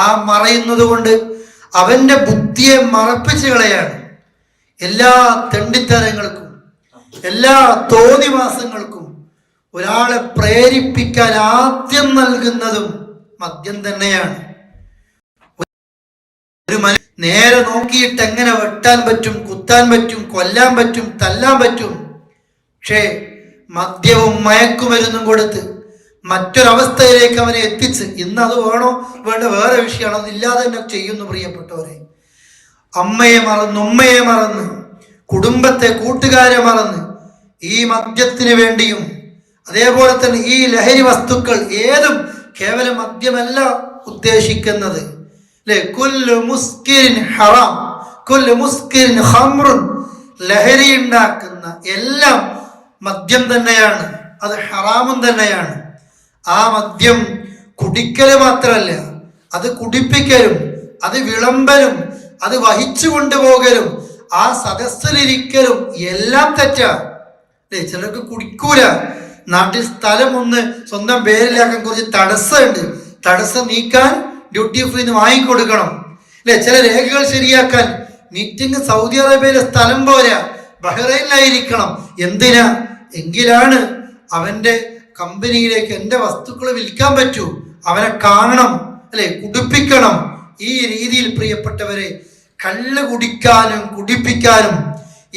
ആ മറയുന്നത് കൊണ്ട് അവന്റെ ബുദ്ധിയെ മറപ്പിച്ച് കളയാണ്. എല്ലാ തെണ്ടിത്തരങ്ങൾക്കും എല്ലാ തോന്നിവാസങ്ങൾക്കും ഒരാളെ പ്രേരിപ്പിക്കാൻ ആദ്യം നൽകുന്നതും മദ്യം തന്നെയാണ്. ഒരു നേരെ നോക്കിയിട്ട് എങ്ങനെ വെട്ടാൻ പറ്റും, കുത്താൻ പറ്റും, കൊല്ലാൻ പറ്റും, തല്ലാൻ പറ്റും. പക്ഷേ മദ്യവും മയക്കുമരുന്നും കൊടുത്ത് മറ്റൊരവസ്ഥയിലേക്ക് അവനെ എത്തിച്ച്, ഇന്ന് അത് വേണോ വേണ്ട വേറെ വിഷയമാണ്, അതില്ലാതെ തന്നെ ചെയ്യുന്നു. പ്രിയപ്പെട്ടവരെ, അമ്മയെ മറന്ന്, ഉമ്മയെ മറന്ന്, കുടുംബത്തെ, കൂട്ടുകാരെ മറന്ന് ഈ മദ്യത്തിന് വേണ്ടിയും, അതേപോലെ തന്നെ ഈ ലഹരി വസ്തുക്കൾ ഏതും കേവലം മദ്യമല്ല ഉദ്ദേശിക്കുന്നത്, അല്ലെ? കുല്ലു മുസ്കിരിൻ ഹറാം, കുല്ലു മുസ്കിരിൻ ഖംറുൻ. ലഹരി ഉണ്ടാക്കുന്ന എല്ലാം മദ്യം തന്നെയാണ്, അത് ഹറാമും തന്നെയാണ്. ആ മദ്യം കുടിക്കല് മാത്രമല്ല, അത് കുടിപ്പിക്കലും, അത് വിളമ്പലും, അത് വഹിച്ചു കൊണ്ടുപോകലും, ആ സദസ്സിലിരിക്കലും എല്ലാം തെറ്റാ. അല്ലെ? ചിലർക്ക് കുടിക്കൂല. നാട്ടിൽ സ്ഥലം ഒന്ന് സ്വന്തം പേരിലാക്കാൻ കുറച്ച് തടസ്സമുണ്ട്. തടസ്സം നീക്കാൻ ഡ്യൂട്ടി ഫ്രീന്ന് വാങ്ങിക്കൊടുക്കണം, അല്ലെ? ചില രേഖകൾ ശരിയാക്കാൻ മീറ്റിംഗ് സൗദി അറേബ്യയിലെ സ്ഥലം പോരാ, ബഹ്റൈനിലായിരിക്കണം. എന്തിനാ? എങ്കിലാണ് അവന്റെ കമ്പനിയിലേക്ക് എൻ്റെ വസ്തുക്കൾ വിൽക്കാൻ പറ്റൂ. അവനെ കാണണം, അല്ലെ? കുടിപ്പിക്കണം. ഈ രീതിയിൽ പ്രിയപ്പെട്ടവരെ, കള്ള് കുടിക്കാനും കുടിപ്പിക്കാനും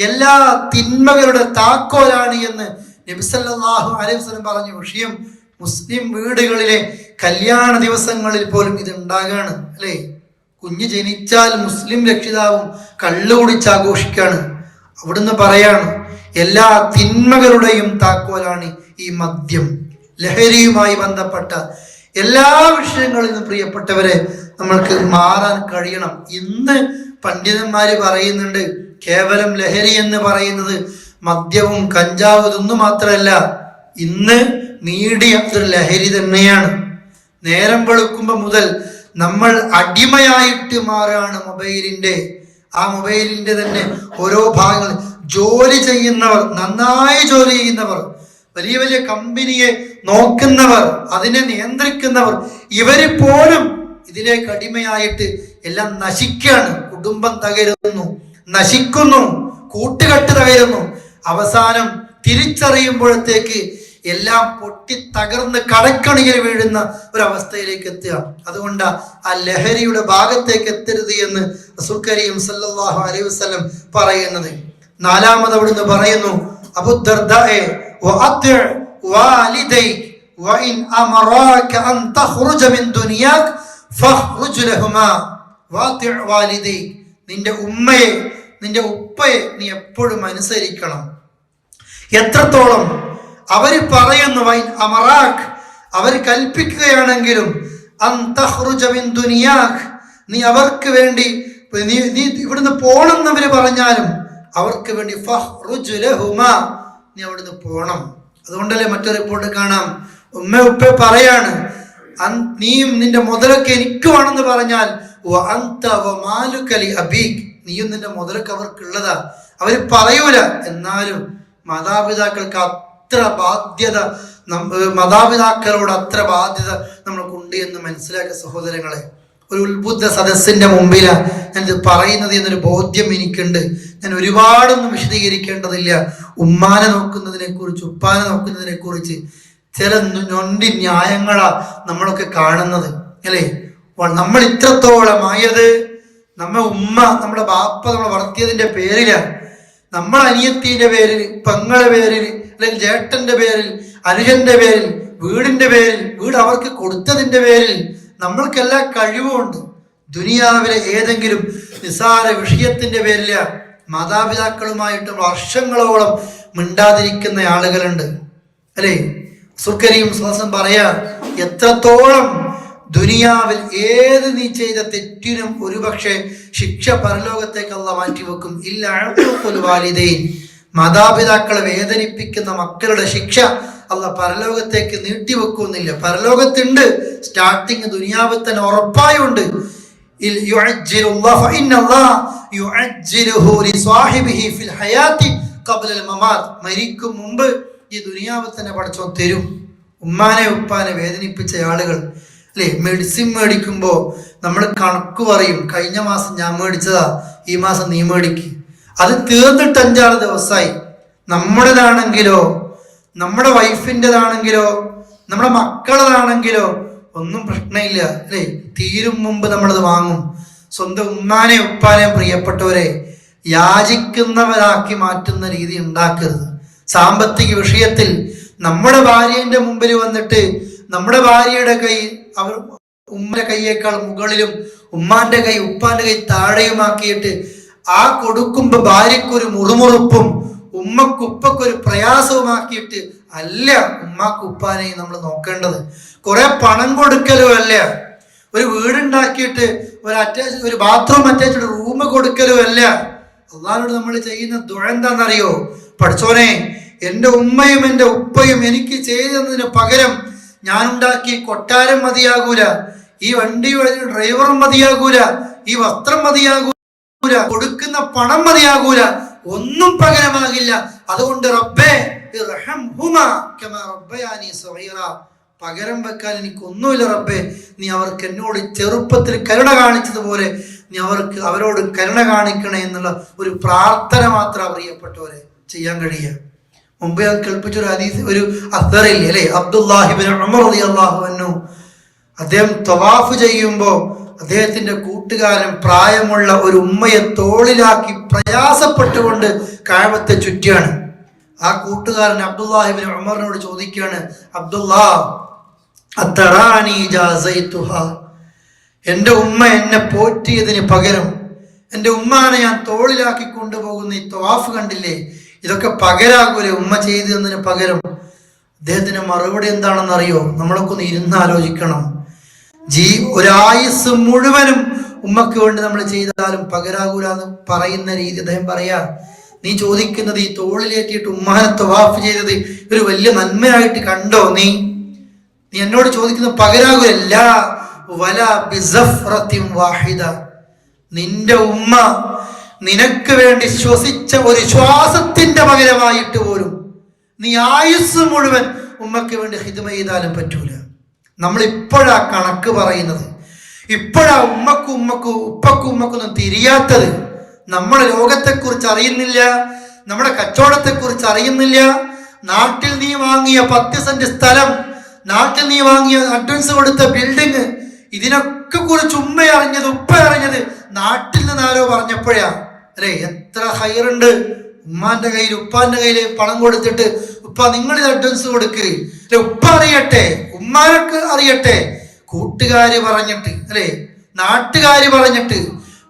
എല്ലാ തിന്മകളുടെ താക്കോലാണ് എന്ന് നബി സല്ലല്ലാഹു അലൈഹി വസല്ലം പറഞ്ഞ വിഷയം മുസ്ലിം വീടുകളിലെ കല്യാണ ദിവസങ്ങളിൽ പോലും ഇത് ഉണ്ടാകാണ്, അല്ലെ? കുഞ്ഞ് ജനിച്ചാൽ മുസ്ലിം രക്ഷിതാവും കള്ളു കുടിച്ചാഘോഷിക്കാണ്. അവിടുന്ന് പറയാണ്, എല്ലാ തിന്മകളുടെയും താക്കോലാണ് ഈ മദ്യം. ലഹരിയുമായി ബന്ധപ്പെട്ട എല്ലാ വിഷയങ്ങളിൽ നിന്നും പ്രിയപ്പെട്ടവരെ നമ്മൾക്ക് മാറാൻ കഴിയണം. ഇന്ന് പണ്ഡിതന്മാര് പറയുന്നുണ്ട്, കേവലം ലഹരി എന്ന് പറയുന്നത് മദ്യവും കഞ്ചാവും ഇതൊന്നും മാത്രമല്ല, ഇന്ന് മീഡിയ ഒരു ലഹരി തന്നെയാണ്. നേരം വെളുക്കുമ്പോ മുതൽ നമ്മൾ അടിമയായിട്ട് മാറാണ് മൊബൈലിന്റെ. ആ മൊബൈലിന്റെ തന്നെ ഓരോ ഭാഗങ്ങൾ, ജോലി ചെയ്യുന്നവർ, നന്നായി ജോലി ചെയ്യുന്നവർ, വലിയ വലിയ കമ്പനിയെ നോക്കുന്നവർ, അതിനെ നിയന്ത്രിക്കുന്നവർ, ഇവര് പോലും ഇതിലേക്ക് അടിമയായിട്ട് എല്ലാം നശിക്കുകയാണ്. കുടുംബം തകരുന്നു, നശിക്കുന്നു, കൂട്ടുകെട്ട് തകരുന്നു. അവസാനം തിരിച്ചറിയുമ്പോഴത്തേക്ക് എല്ലാം പൊട്ടി തകർന്ന് കടക്കണിയിൽ വീഴുന്ന ഒരവസ്ഥയിലേക്ക് എത്തുക. അതുകൊണ്ട് ആ ലഹരിയുടെ ഭാഗത്തേക്ക് എത്തരുത് എന്ന് റസൂൽ കരീം സല്ലല്ലാഹു അലൈഹി വസല്ലം പറയുന്നത്. നാലാമത് അവിടുന്ന് പറയുന്നു, അബൂ ദർദായെ വഅത്ഇ വാലിദൈക വഇൻ അമറാക അൻ തഖ്റുജ മിൻ ദുനിയാക ഫഖ്റുജ് ലഹുമാ വഅത്ഇ വാലിദൈക. നിന്റെ ഉമ്മയെ നിന്റെ ഉപ്പയെ നീ എപ്പോഴും അനുസരിക്കണം. എത്രത്തോളം അവര് പറയുന്നു, വൈൻ അമറാഖ്, അവർ കൽപ്പിക്കുകയാണെങ്കിലും, അൻ തഖ്റുജ മിൻ ദുനിയാക, നീ അവർക്ക് വേണ്ടി നീ ഇവിടുന്ന് പോണം അവര് പറഞ്ഞാലും അവർക്ക് വേണ്ടി ഫഖ്റുജ് ലഹുമാ, നീ അവിടുന്ന് പോണം. അതുകൊണ്ടല്ലേ മറ്റൊരു റിപ്പോർട്ട് കാണാം, ഉമ്മ ഉപ്പ പറയാണ്, നീയും നിന്റെ മുതലൊക്കെ എനിക്കുവാണെന്ന് പറഞ്ഞാൽ നീയും നിന്റെ മുതലൊക്കെ അവർക്കുള്ളതാ. അവര് പറയൂല, എന്നാലും മാതാപിതാക്കൾക്ക് അത്ര ബാധ്യത, മാതാപിതാക്കളോട് അത്ര ബാധ്യത നമ്മൾക്കുണ്ട് എന്ന് മനസ്സിലാക്കിയ സഹോദരങ്ങളെ, ഒരു ഉത്ബുദ്ധ സദസ്സിന്റെ മുമ്പിലാണ് ഞാനിത് പറയുന്നത് എന്നൊരു ബോധ്യം എനിക്കുണ്ട്. ഞാൻ ഒരുപാടൊന്നും വിശദീകരിക്കേണ്ടതില്ല. ഉമ്മാനെ നോക്കുന്നതിനെ കുറിച്ച്, ഉപ്പാനെ നോക്കുന്നതിനെ കുറിച്ച് ചില ഞൊണ്ടി ന്യായങ്ങളാ നമ്മളൊക്കെ കാണുന്നത്, അല്ലേ? നമ്മൾ ഇത്രത്തോളമായത് നമ്മെ ഉമ്മ, നമ്മുടെ ബാപ്പ നമ്മളെ വളർത്തിയതിന്റെ പേരിലാണ്. നമ്മളെ അനിയത്തിന്റെ പേരിൽ, പെങ്ങളെ പേരിൽ, അല്ലെങ്കിൽ ജേട്ടന്റെ പേരിൽ, അനുജന്റെ പേരിൽ, വീടിന്റെ പേരിൽ, വീട് അവർക്ക് കൊടുത്തതിന്റെ പേരിൽ നമ്മൾക്കെല്ലാ കഴിവുമുണ്ട്. ദുനിയാവിലെ ഏതെങ്കിലും നിസാര വിഷയത്തിന്റെ പേരില മാതാപിതാക്കളുമായിട്ട് വർഷങ്ങളോളം മിണ്ടാതിരിക്കുന്ന ആളുകളുണ്ട്, അല്ലേ? റസൂൽ കരീം സ്വല്ലല്ലാഹു അലൈഹി വസല്ലം പറയാ, എത്രത്തോളം ദുനിയാവിൽ ഏത് നീ ചെയ്ത തെറ്റിനും ഒരുപക്ഷെ ശിക്ഷ പരലോകത്തേക്ക് അല്ലാഹു മാറ്റിവെക്കും. ഇല്ല ഉഖൂഖുൽ വാലിദൈൻ, മാതാപിതാക്കളെ വേദനിപ്പിക്കുന്ന മക്കളുടെ ശിക്ഷ അല്ലാഹു പരലോകത്തേക്ക് നീട്ടിവെക്കുന്നില്ല. പരലോകത്തുണ്ട്, സ്റ്റാർട്ടിങ് ദുനിയാവിൽ തന്നെ ഉറപ്പായുണ്ട്. മരിക്കും മുമ്പ് ഈ ദുനിയാവിൽ തന്നെ പടച്ചോൻ തരും. ഉമ്മാനെ ഉപ്പാനെ വേദനിപ്പിച്ച ആളുകൾ, അല്ലേ? മെഡിസിൻ മേടിക്കുമ്പോ നമ്മൾ കണക്ക് പറയും, കഴിഞ്ഞ മാസം ഞാൻ മേടിച്ചതാ, ഈ മാസം നീ മേടിക്ക്. അത് തീർന്നിട്ട് 5-6 ദിവസമായി. നമ്മുടേതാണെങ്കിലോ, നമ്മുടെ വൈഫിൻ്റെതാണെങ്കിലോ, നമ്മുടെ മക്കളതാണെങ്കിലോ ഒന്നും പ്രശ്നമില്ല, അല്ലേ? തീരും മുമ്പ് നമ്മളത് വാങ്ങും. സ്വന്തം ഉമ്മാനെ ഉപ്പാനെ പ്രിയപ്പെട്ടവരെ യാചിക്കുന്നവരാക്കി മാറ്റുന്ന രീതി ഉണ്ടാക്കരുത്. സാമ്പത്തിക വിഷയത്തിൽ നമ്മുടെ ഭാര്യന്റെ മുമ്പിൽ വന്നിട്ട് നമ്മുടെ ഭാര്യയുടെ കൈ അവർ ഉമ്മയുടെ കൈയേക്കാൾ മുകളിലും ഉമ്മാന്റെ കൈ ഉപ്പാന്റെ കൈ താഴെയുമാക്കിയിട്ട് ആ കൊടുക്കുമ്പോ ഭാര്യക്കൊരു മുറുമുറുപ്പും ഉമ്മക്കുപ്പക്കൊരു പ്രയാസവുമാക്കിയിട്ട് അല്ല ഉമ്മാക്ക് ഉപ്പാനെ നമ്മൾ നോക്കേണ്ടത്. കുറെ പണം കൊടുക്കലും അല്ല, ഒരു വീടുണ്ടാക്കിയിട്ട് ഒരു ബാത്റൂം അറ്റാച്ച്ഡ് റൂം കൊടുക്കലും അല്ല. അള്ളാഹുവോട് നമ്മൾ ചെയ്യുന്ന ദുആ എന്താണെന്നറിയോ? പഠിച്ചോനെ, എൻ്റെ ഉമ്മയും എൻ്റെ ഉപ്പയും എനിക്ക് ചെയ്തതിന് പകരം ഞാനുണ്ടാക്കിയ കൊട്ടാരം മതിയാകൂല, ഈ വണ്ടി ഡ്രൈവറും മതിയാകൂല, ഈ വസ്ത്രം മതിയാകൂല, കൊടുക്കുന്ന പണം മതിയാകൂല, ഒന്നും പകരമാകില്ല. അതുകൊണ്ട് റബ്ബേ ഇർഹംഹുമാ കമാ റബ്ബയാനി സഗീറാ, പകരം വെക്കാൻ എനിക്കൊന്നുമില്ല റബ്ബേ, നീ അവർക്ക് എന്നോട് ചെറുപ്പത്തിൽ കരുണ കാണിച്ചതുപോലെ നീ അവരോട് കരുണ കാണിക്കണേ എന്നുള്ള ഒരു പ്രാർത്ഥന മാത്രം പ്രിയപ്പെട്ടവരെ ചെയ്യാൻ കഴിയുക. മുമ്പ് ഞാൻ കേൾപ്പിച്ചൊരു ഹദീസ്, ഒരു അസ്സറില്ലേ, അല്ലേ? അബ്ദുല്ലാഹിബ്നു ഉമർ റളിയല്ലാഹു അൻഹു, അദ്ദേഹം തവാഫ് ചെയ്യുമ്പോൾ അദ്ദേഹത്തിന്റെ കൂട്ടുകാരൻ പ്രായമുള്ള ഒരു ഉമ്മയെ തോളിലാക്കി പ്രയാസപ്പെട്ടുകൊണ്ട് കഅബത്തെ ചുറ്റിയാണ്. ആ കൂട്ടുകാരൻ അബ്ദുല്ലാഹിബ്നു ഉമറിനോട് ചോദിക്കുകയാണ്, അബ്ദുല്ലാ അത്തറാനി ജാസൈതുഹാ, എൻ്റെ ഉമ്മ എന്നെ പോറ്റിയതിന് പകരം എൻ്റെ ഉമ്മാനെ ഞാൻ തോളിലാക്കി കൊണ്ടുപോകുന്ന ഈ തവാഫ് കണ്ടില്ലേ, ഇതൊക്കെ പകരാകൂലെ ഉമ്മ ചെയ്തു തന്നതിന് പകരം? അദ്ദേഹത്തിന് മറുപടി എന്താണെന്ന് അറിയോ? നമ്മളൊക്കെ ഒന്ന് ഇരുന്ന് ആലോചിക്കണം. ഒരായുസ് മുഴുവനും ഉമ്മക്ക് വേണ്ടി നമ്മൾ ചെയ്താലും പകരാകൂല എന്ന് പറയുന്ന രീതി അദ്ദേഹം പറയാ. നീ ചോദിക്കുന്നത് ഈ തോളിലേറ്റിയിട്ട് ഉമ്മാനെ തവാഫ് ചെയ്തത് ഒരു വലിയ നന്മയായിട്ട് കണ്ടോ? നീ എന്നോട് ചോദിക്കുന്നത് പകരാകൂല. നിന്റെ ഉമ്മ നിനക്ക് വേണ്ടി ശ്വസിച്ച ഒരു ശ്വാസത്തിന്റെ പകരമായിട്ട് പോലും നീ ആയുസ് മുഴുവൻ ഉമ്മക്ക് വേണ്ടി ഖിദ്മ ചെയ്താലും പറ്റൂല. നമ്മൾ ഇപ്പോഴാ കണക്ക് പറയുന്നത്. ഇപ്പോഴാ ഉമ്മക്കും ഉപ്പക്കും ഉമ്മക്കൊന്നും തിരിയാത്തത്. നമ്മുടെ ലോകത്തെക്കുറിച്ച് അറിയുന്നില്ല, നമ്മുടെ കച്ചവടത്തെക്കുറിച്ച് അറിയുന്നില്ല. നാട്ടിൽ നീ വാങ്ങിയ 10 സെന്റ് സ്ഥലം, നാട്ടിൽ നീ വാങ്ങിയ അഡ്വാൻസ് കൊടുത്ത ബിൽഡിങ്, ഇതിനൊക്കെ കുറിച്ച് ഉമ്മ അറിഞ്ഞത് ഉപ്പ അറിഞ്ഞത് നാട്ടിൽ നിന്ന് ആരോ പറഞ്ഞപ്പോഴാ അല്ലെ. എത്ര ഹൈറുണ്ട് ഉമ്മാന്റെ കയ്യിൽ ഉപ്പാന്റെ കയ്യിൽ പണം കൊടുത്തിട്ട് ഉപ്പ നിങ്ങൾ ഇത് അഡ്വാൻസ് കൊടുക്ക്, അല്ലെ ഉപ്പ അറിയട്ടെ, ഉമ്മാനൊക്കെ അറിയട്ടെ, കൂട്ടുകാര് പറഞ്ഞിട്ട് അല്ലെ, നാട്ടുകാര് പറഞ്ഞിട്ട്,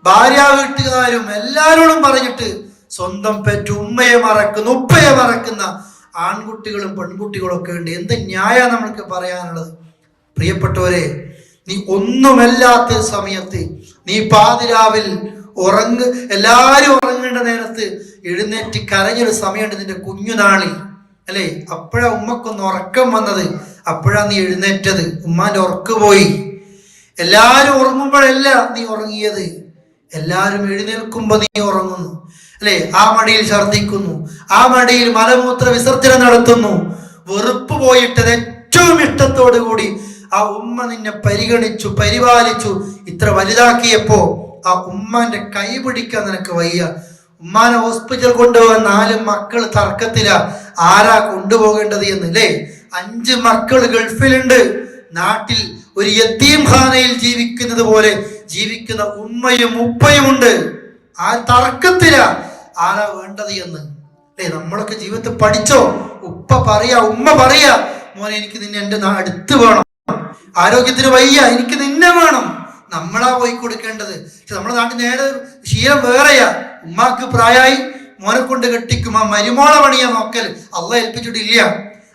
ഭാര്യ വീട്ടുകാരും എല്ലാരോടും പറഞ്ഞിട്ട് സ്വന്തം പെറ്റ ഉമ്മയെ മറക്കുന്ന ഉപ്പയെ മറക്കുന്ന ആൺകുട്ടികളും പെൺകുട്ടികളും ഒക്കെ ഉണ്ട്. എന്ത് ന്യായ നമ്മൾക്ക് പറയാനുള്ളത്? പ്രിയപ്പെട്ടവരെ, നീ ഒന്നുമല്ലാത്ത സമയത്ത്, നീ പാതിരാവിൽ എല്ലാരും ഉറങ്ങേണ്ട നേരത്ത് എഴുന്നേറ്റ് കരഞ്ഞൊരു സമയമുണ്ട് നിന്റെ കുഞ്ഞുനാളിൽ അല്ലെ. അപ്പോഴാ ഉമ്മക്കൊന്ന് ഉറക്കം വന്നത്, അപ്പോഴാ നീ എഴുന്നേറ്റത്. ഉമ്മാന്റെ ഉറക്ക് പോയി. എല്ലാരും ഉറങ്ങുമ്പോഴല്ല നീ ഉറങ്ങിയത്, എല്ലാരും എഴുന്നേൽക്കുമ്പോ നീ ഉറങ്ങുന്നു അല്ലെ. ആ മടിയിൽ ഛർദ്ദിക്കുന്നു, ആ മടിയിൽ മലമൂത്ര വിസർജനം നടത്തുന്നു. വെറുപ്പ് പോയിട്ടത് ഏറ്റവും ഇഷ്ടത്തോടു കൂടി ആ ഉമ്മ നിന്നെ പരിഗണിച്ചു, പരിപാലിച്ചു, ഇത്ര വലുതാക്കിയപ്പോ ആ ഉമ്മാന്റെ കൈ പിടിക്കാൻ നിനക്ക് വയ്യ. ഉമ്മാനെ ഹോസ്പിറ്റൽ കൊണ്ടുപോകാൻ 4 മക്കൾ തർക്കത്തില ആരാ കൊണ്ടുപോകേണ്ടത് എന്ന് അല്ലേ. 5 മക്കൾ ഗൾഫിലുണ്ട്, നാട്ടിൽ ഒരു യത്തീം ഖാനയിൽ ജീവിക്കുന്നത് പോലെ ജീവിക്കുന്ന ഉമ്മയും ഉപ്പയും ഉണ്ട്. ആ തർക്കത്തില ആരാ വേണ്ടത് എന്ന് അല്ലേ. നമ്മളൊക്കെ ജീവിതത്തിൽ പഠിച്ചോ? ഉപ്പ പറയാ, ഉമ്മ പറയാ, മോനെ എനിക്ക് നിന്നെ എന്റെ അടുത്ത് വേണം, ആരോഗ്യത്തിന് വയ്യ, എനിക്ക് നിന്നെ വേണം. നമ്മളാ പോയി കൊടുക്കേണ്ടത്. പക്ഷെ നമ്മുടെ നാട്ടിൽ നേരെ ശീലം വേറെയാ. ഉമ്മാക്ക് പ്രായമായി, മോനെ കൊണ്ട് കെട്ടിക്കും, ആ മരുമോളെ പണിയാ നോക്കൽ അള്ളാഹ് ഏൽപ്പിച്ചിട്ടില്ല.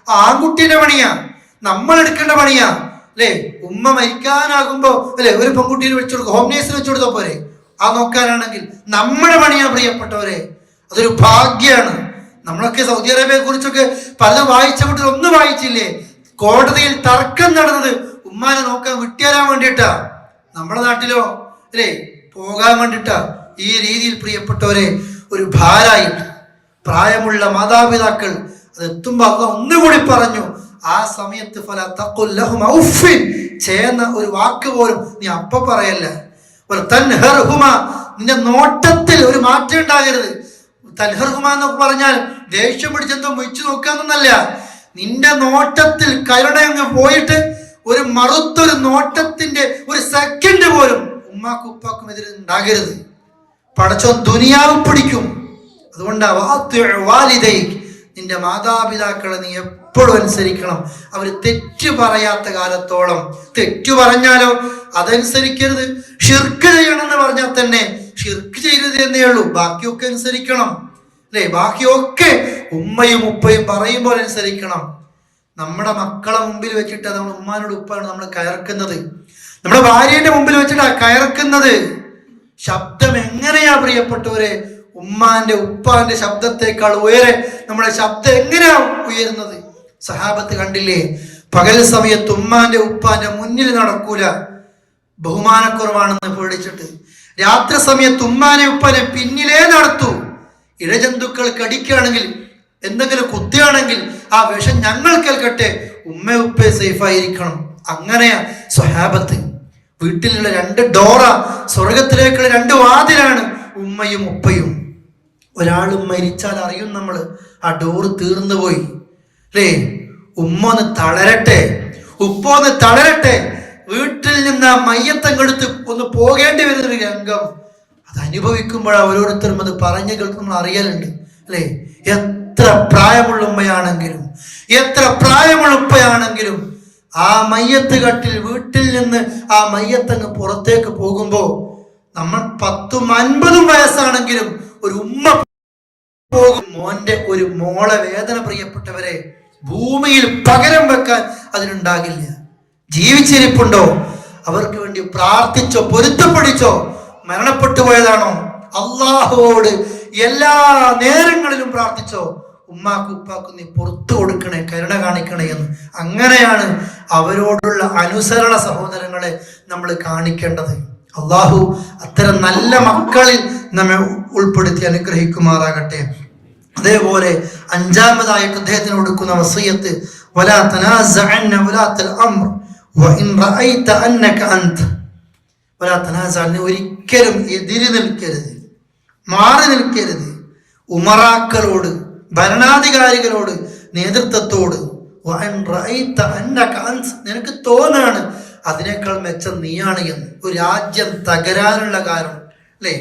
ആ ആൺകുട്ടീന്റെ പണിയാ, നമ്മൾ എടുക്കേണ്ട പണിയാ അല്ലേ. ഉമ്മ മരിക്കാനാകുമ്പോ അല്ലെ ഒരു പെൺകുട്ടീനെ വെച്ചു കൊടുക്കും, ഹോം നേഴ്സിന് വെച്ചു കൊടുത്താൽ പോരെ. ആ നോക്കാനാണെങ്കിൽ നമ്മുടെ പണിയാ പ്രിയപ്പെട്ടവരെ. അതൊരു ഭാഗ്യാണ്. നമ്മളൊക്കെ സൗദി അറേബ്യയെ കുറിച്ചൊക്കെ പലതും വായിച്ച കുട്ടികൾ ഒന്നും വായിച്ചില്ലേ? കോടതിയിൽ തർക്കം നടന്നത് ഉമ്മാനെ നോക്കാൻ വിട്ടുതരാൻ വേണ്ടിയിട്ടാ. നമ്മുടെ നാട്ടിലോ അല്ലേ പോകാൻ വേണ്ടിയിട്ടാ. ഈ രീതിയിൽ പ്രിയപ്പെട്ടവരെ ഒരു ഭാരായിട്ട് പ്രായമുള്ള മാതാപിതാക്കൾ അതെത്തുമ്പോ അള്ളാഹ് ഒന്നുകൂടി പറഞ്ഞു, ആ സമയത്ത് ഫല തഖുൽ ലഹും ഔഫിൻ ചെയ്യുന്ന ഒരു വാക്ക് പോലും നീ അപ്പ പറയല്ല. തൻഹർഹുമാ, നിന്റെ നോട്ടത്തിൽ ഒരു മാറ്റം ഉണ്ടാകരുത്. തൻഹർഹുമ എന്നൊക്കെ പറഞ്ഞാൽ ദേഷ്യം പിടിച്ചെന്തോ വെച്ചു നോക്കാന്നല്ല. നിന്റെ നോട്ടത്തിൽ കരുണയങ്ങ് പോയിട്ട് ഒരു മറുത്തൊരു നോട്ടത്തിന്റെ ഒരു സെക്കൻഡ് പോലും ഉമ്മാക്കും ഉപ്പാക്കും എതിരെ ഉണ്ടാകരുത്. പടച്ചോൻ ദുനിയാവ് പിടിക്കും. അതുകൊണ്ടാ നിന്റെ മാതാപിതാക്കളെ നീ എപ്പോഴും അനുസരിക്കണം. അവർ തെറ്റു പറയാത്ത കാലത്തോളം. തെറ്റു പറഞ്ഞാലോ അതനുസരിക്കരുത്. ഷിർക്ക് ചെയ്യണമെന്ന് പറഞ്ഞാൽ തന്നെ ഷിർക്ക് ചെയ്യരുത് എന്നേ ഉള്ളൂ. ബാക്കിയൊക്കെ അനുസരിക്കണം അല്ലെ. ബാക്കിയൊക്കെ ഉമ്മയും ഉപ്പയും പറയുമ്പോൾ അനുസരിക്കണം. നമ്മുടെ മക്കളെ മുമ്പിൽ വെച്ചിട്ട് നമ്മൾ ഉമ്മാനോട് ഉപ്പാണ് നമ്മൾ കയർക്കുന്നത്. നമ്മുടെ ഭാര്യയുടെ മുമ്പിൽ വെച്ചിട്ടാ കയർക്കുന്നത്. ശബ്ദം എങ്ങനെയാ പ്രിയപ്പെട്ടവരെ? ഉമ്മാന്റെ ഉപ്പാന്റെ ശബ്ദത്തെക്കാൾ ഉയരെ നമ്മുടെ ശബ്ദം എങ്ങനെയാ ഉയരുന്നത്? സഹാബത്ത് കണ്ടില്ലേ, പകൽ സമയത്ത് ഉമ്മാന്റെ ഉപ്പാന്റെ മുന്നിൽ നടക്കൂല, ബഹുമാനക്കുറവാണെന്ന് പേടിച്ചിട്ട്. രാത്രി സമയത്ത് ഉമ്മാനെ ഉപ്പാനെ പിന്നിലേ നടത്തൂ. ഇഴജന്തുക്കൾ കടിക്കുകയാണെങ്കിൽ, എന്തെങ്കിലും കുത്തുകയാണെങ്കിൽ ആ വിഷം ഞങ്ങൾ കേൾക്കട്ടെ, ഉമ്മ ഉപ്പ സേഫ് ആയിരിക്കണം. അങ്ങനെയാ സ്വഹാബത്ത്. വീട്ടിലുള്ള 2 ഡോറ, സ്വർഗത്തിലേക്കുള്ള 2 വാതിലാണ് ഉമ്മയും ഉപ്പയും. ഒരാളും മരിച്ചാൽ അറിയും നമ്മൾ, ആ ഡോറ് തീർന്നു പോയി അല്ലേ. ഉമ്മ ഒന്ന് തളരട്ടെ, ഉപ്പ ഒന്ന് തളരട്ടെ, വീട്ടിൽ നിന്ന് ആ മയ്യത്തങ്ങെടുത്ത് ഒന്ന് പോകേണ്ടി വരുന്നൊരു രംഗം അത് അനുഭവിക്കുമ്പോൾ ഓരോരുത്തരും അത് പറഞ്ഞു കേൾക്കും, നമ്മൾ അറിയലുണ്ട് അല്ലേ. എത്ര പ്രായമുള്ള ഉമ്മയാണെങ്കിലും, എത്ര പ്രായമുള്ള ഉപ്പയാണെങ്കിലും ആ മയ്യത്ത് കട്ടിൽ വീട്ടിൽ നിന്ന് ആ മയ്യത്തങ്ങ് പുറത്തേക്ക് പോകുമ്പോ നമ്മൾ 10ഉം 50ഉം വയസ്സാണെങ്കിലും ഒരു ഉമ്മ പോകും. മോന്റെ ഒരു മോളെ വേദന പ്രിയപ്പെട്ടവരെ ഭൂമിയിൽ പകരം വെക്കാൻ അതിനുണ്ടാകില്ല. ജീവിച്ചിരിപ്പുണ്ടോ? അവർക്ക് വേണ്ടി പ്രാർത്ഥിച്ചോ, പൊരുത്തപ്പെടിച്ചോ? മരണപ്പെട്ടു പോയതാണോ? അള്ളാഹുവോട് എല്ലാ നേരങ്ങളിലും പ്രാർത്ഥിച്ചോ, ഉമ്മാക്കും ഉപ്പാക്കും നീ പുറത്തു കൊടുക്കണേ, കരുണ കാണിക്കണേ എന്ന്. അങ്ങനെയാണ് അവരോടുള്ള അനുസരണ സഹോദരങ്ങളെ നമ്മൾ കാണിക്കേണ്ടത്. അള്ളാഹു അത്തരം നല്ല മക്കളിൽ നമ്മെ ഉൾപ്പെടുത്തി അനുഗ്രഹിക്കുമാറാകട്ടെ. അതേപോലെ 5ാമതായിട്ട് അദ്ദേഹത്തിന് കൊടുക്കുന്ന വസിയത്ത്, വലാ തനാസഅന്ന വലാത്തൽ അംർ വഇൻ റഅയ്ത അന്നക അൻത. ഒരാത്തനാസാലിന് ഒരിക്കലും എതിര് നിൽക്കരുത്, മാറി നിൽക്കരുത്. ഉമറാക്കളോട്, ഭരണാധികാരികളോട്, നേതൃത്വത്തോട് നിനക്ക് തോന്നാണ് അതിനേക്കാൾ മെച്ചം നീയാണ് എന്ന്. ഒരു രാജ്യം തകരാനുള്ള കാരണം അല്ലേ?